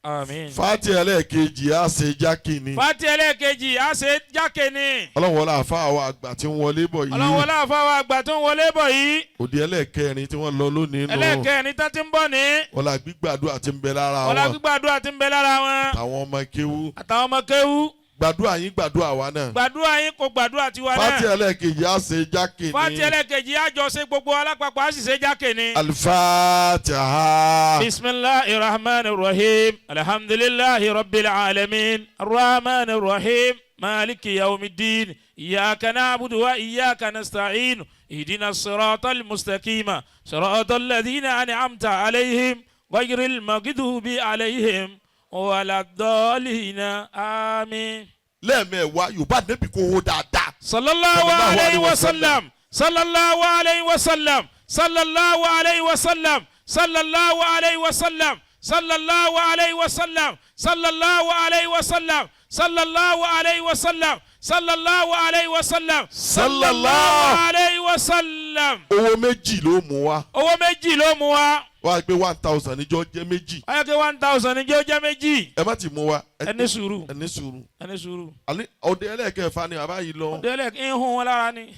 Àmín. fati ẹlẹ́ẹ̀kejì á ṣe jákè ni. Fati ẹlẹ́ẹ̀kejì á ṣe jákè ni. ọlọ́run wọlé àfa àwọn àgbà tí ń wọlé bọ̀ yìí. Ọlọ́run wọlé àfa àwọn àgbà tó ń wọlé bọ̀ yìí. òde ẹlẹ́ẹ̀kẹrin tí wọ́n lọ lónìí nù. Ẹlẹ́ẹ̀kẹrin tó ti ń bọ̀ ní. ọlá gbígbàdúrà tí ń bẹ lára wọn. Ọlá gbígbàdúrà ti ń bẹ lára wọn. àwọn ọmọ kéwú. Àtàwọn ọmọ kéwú. gbàdúrà yín gbàdúrà wa náà. Gbàdúrà yín kò gbàdúrà tiwa náà. fati ẹlẹ́ẹ̀kejì á ṣe jákè ni. Fati ẹlẹ́ẹ̀kejì á jọ ṣe gbogbo alápapọ̀ á sì ṣe jákè ni. Al-Fatiha. Bismillahir Rahmanir Rahim. Alhamdulillahi Rabbil Alamin. Ar-Rahmanir Rahim. Maliki Yawmiddin. Iyyaka na'budu wa iyyaka nasta'in. Ihdinas siratal mustaqima. Siratal ladhina an'amta alayhim. Ghayril maghdubi alayhim. Waladdallina. Àmín. lẹ́ẹ̀mẹ̀wá yorùbá nẹ́bí kò hó dáadáa. Sallallahu alayhi wa sallam. Sallallahu alayhi wa sallam. Sallallahu alayhi wa sallam. Sallallahu alayhi wa sallam. Sallallahu alayhi wa sallam. Sallallahu alayhi wa sallam. Sallallahu alayhi wa sallam. Sallallahu alayhi wa sallam. Sallallahu alayhi wa sallam. owó méjì ló mú wa. Owó méjì ló mú wa. wá gbé 1000 níjọ́ jẹ́ méjì. Ó yẹ kí 1000 ní jẹ́ ó jẹ́ méjì. ẹ má ti mú wa. Ẹ ní sùúrù. ẹ ní sùúrù. Ẹ ní sùúrù. àní ọdẹ ẹlẹ́ẹ̀kẹfà ni bàbá yìí lọ. Délẹ̀ ń hun wọn lára ni.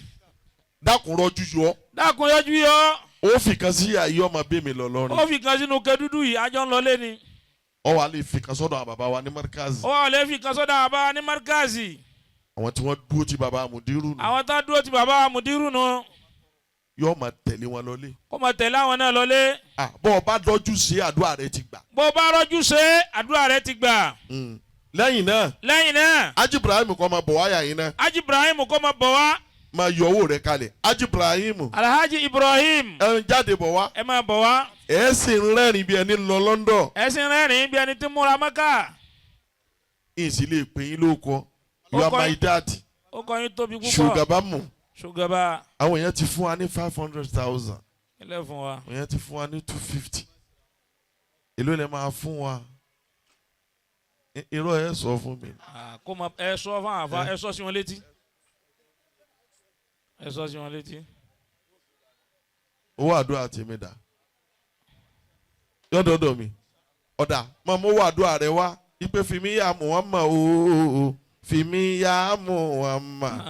dákun rọjú yọ. Dákun yọjú yọ. ó fi kan sí àyè ọmọ bẹ́ẹ̀ mi lọ lọ́rin. Ó fi kan sínú kẹdúdú yìí, àjọ ń lọlé ni. ọ wà lè fi kan sọ́dọ̀ àwọn bàbá wa ní mọ́ríkàzì. Ó wà lè fi kan sọ́dọ̀ àbá ní Markazi. àwọn tí wọ́n dúró ti bàbá àmùdírù nù. Àwọn tá dúró ti bàbá Mudiru nù. yóò máa tẹ̀lé wọn lọlé. Kó máa tẹ̀lé àwọn náà lọlé. bọ́ ọ bá dọ́jú sí àdúrà rẹ ti gbà. Bó bá rọ́jú ṣe àdúrà rẹ ti gbà. lẹ́yìn náà Lẹ́yìn náà, Haji Ibrahim kọ́ máa bọ̀ wáyà yín náà. Haji Ibrahim kó máa bọ̀ wá. máa yọ owó rẹ kalẹ̀. Haji Ibrahim Alhaji Ibrahim ẹ ń jáde bọ̀ wá. ẹ máa bọ̀ wá. ẹ sì ń rẹ́rìn bí ẹni lọ London. Ẹ̀sìn rẹ́rìn bí ẹni tí ń múra Mẹ́kà. ìsì lè pè yín lóko. you are my dad. Ó kọ́ yín tóbi púpọ̀. Ṣùgàbámù. Ṣùgàbá. àwọn èèyàn ti fún wa ní 500,000. Ilé fún wa. àwọn èèyàn ti fún wa ní 250. èló lè máa fún wa. irọ́ ẹ sọ fún mi. Kó máa ẹ sọ fún àfa ẹ sọ sí wọn létí. Ẹ sọ sí wọn létí. owó àdúrà tèmi dà. yọ̀dọ̀dọ̀ mi. ọ̀dà máa mú owó àdúrà rẹ wá. ipe fìmí ya Muhammad ooo. fìmí ya Muhammad.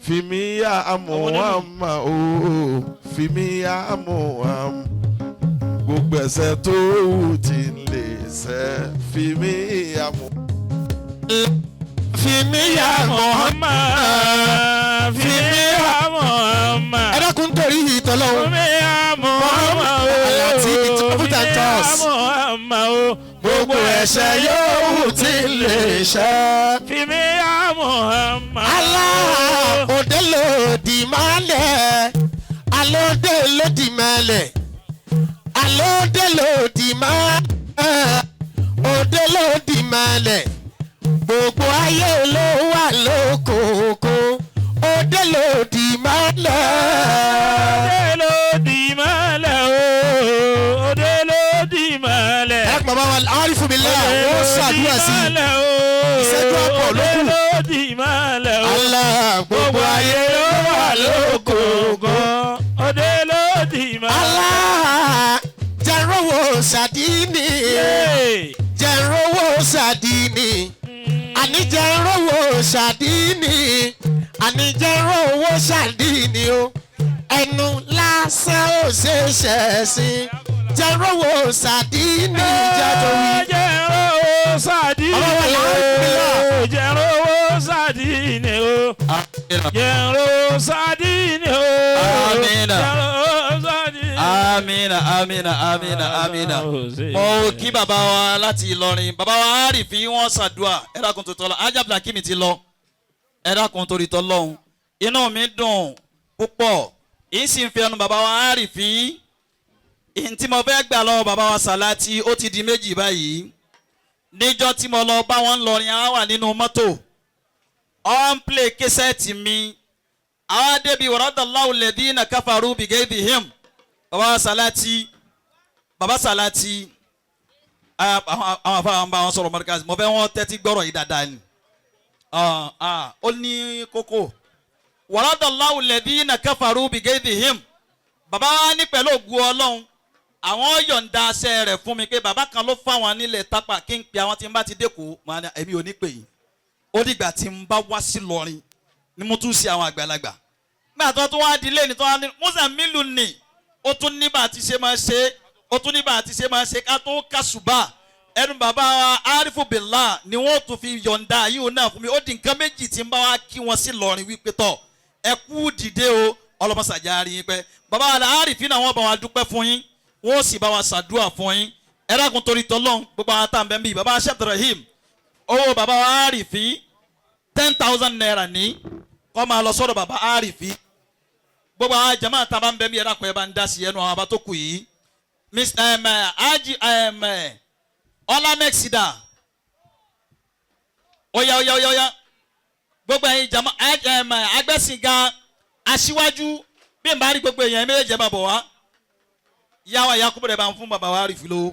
fìmí ya Muhammad ooo. fìmí ya Muhammad. gbogbo ẹ̀ṣẹ̀ tó ti lè ṣẹ̀. fìmí ya Muhammad. fìmí ya Muhammad. Fìmí ya Muhammad. ẹ dákun torí ìtọ́lọ́wọ́. Fìmí ya Muhammad. Àlàtí ìtọ́fútàntọ́s. Gbogbo ẹ̀ṣẹ̀ yòówù tí lè ṣẹ́. Fìmí ya Muhammad. Allah òde lòdì mọ́lẹ̀. Alóde lòdì mọ́lẹ̀. Alóde lòdì mọ́lẹ̀. Òde lòdì mọ́lẹ̀. Gbogbo ayé ló wà lókòókò. Òde lòdì mọ́lẹ̀. Òde lòdì mọ́lẹ̀ o. Òde lòdì mọ́lẹ̀. Ẹ pọ̀ bá wa àrífù mi lẹ́yà ó ṣàdúrà sí i. Ìṣẹ́jú ọ̀pọ̀ ló kù. Òde lòdì mọ́lẹ̀ o. Allah Gbogbo ayé ló wà lókòókò. Òde lòdì mọ́lẹ̀. Allah jẹ́rọ̀wọ́ sàdínì. Jẹ́rọ̀wọ́ sàdínì. Àní jẹ́rọ̀wọ́ sàdínì. Àní jẹ́rọ̀wọ́ sàdínì o. Ẹnu lásán ò ṣe ṣẹ̀sìn. Jẹ́rọ̀wọ́ sàdínì jájọ wí. Jẹ́rọ̀wọ́ sàdínì o. Jẹ́rọ̀wọ́ sàdínì o. Jẹ́rọ̀wọ́ sàdínì o. Amina. Jẹ́rọ̀wọ́ sàdínì. Amina, amina, amina, amina. Mo kí bàbá wa láti Ìlọrin. Bàbá wa Àrífín wọ́n ṣàdúà. Ẹ dákun tó tọ́lọ́. Ajá Blakimi ti lọ. Ẹ dákun torí tọ́lọ́hun. Inú mi dùn púpọ̀. Èyí sì ń fi ẹnu bàbá wa Àrífín. Ìyìn tí mo fẹ́ gbà lọ́wọ́ bàbá wa Sàláàtì ó ti di méjì báyìí. Níjọ́ tí mo lọ bá wọn lọrin, àwọn wà nínú mọ́tò. Ó ń play késẹ́ẹ̀tì mi. Àwọn débi waradallahu alladhina kafaru bighayzihim. Bàbá Sàláàtì, bàbá Sàláàtì, àwọn afáwọn bá wọn sọ̀rọ̀ Markazi, mo fẹ́ wọn tẹ́tí gbọ́rọ̀ yìí dáadáa ni. Ó ní kókó. Waradallahu alladhina kafaru bighayzihim. Bàbá wa ní pẹ̀lú ògùn Ọlọ́run, àwọn yọ̀ǹda aṣẹ rẹ̀ fún mi pé bàbá kan ló fáwọn nílẹ̀ tápà kí n pe àwọn tí n bá ti dẹ́kọ̀ọ́ màá ní èmi ò ní pè yín ó dìgbà tí n bá wá sí lọrin ni mo tún ṣe àwọn àgbàlagbà nígbà tó tún wá di ilé ní tó wá ní Mozambique ni ó tún ní bá a ti ṣe máa ṣe ó tún ní bá a ti ṣe máa ṣe ká tó kásùbà ẹnu bàbá wa Arifu Billah ni wọ́n tún fi yọ̀ǹda yìí náà fún mi ó di nǹkan méjì tí n bá wá kí wọn sí lọrin wípé tọ̀ ẹ kú dìde o ọlọmọsàjà rí yín pẹ́ bàbá wa Arifi náà wọ́n bá wa dúpẹ́ fún yín wọ́n sì bá wa ṣàdúrà fún yín ẹ dákun torí tọ́lọ́n gbogbo àwọn tá à ń bẹ́ ń bí bàbá Sheikh Rahim owó bàbá wa Arifi 10,000 naira ní kọ́ máa lọ sọ́dọ̀ bàbá Arifi gbogbo àwọn jama tá a bá ń bẹ́ ń bí ẹ dákun ẹ bá ń dá sí ẹnu àwọn àbá tó kù yìí Ọlámẹ́sìdá oya gbogbo ẹ̀yin jama agbẹ́sìnga aṣíwájú bí n bá rí gbogbo èèyàn méjèèjì bá bọ̀ wá yàwá Yakubu rẹ̀ bá ń fún bàbá wa Arifi lówó.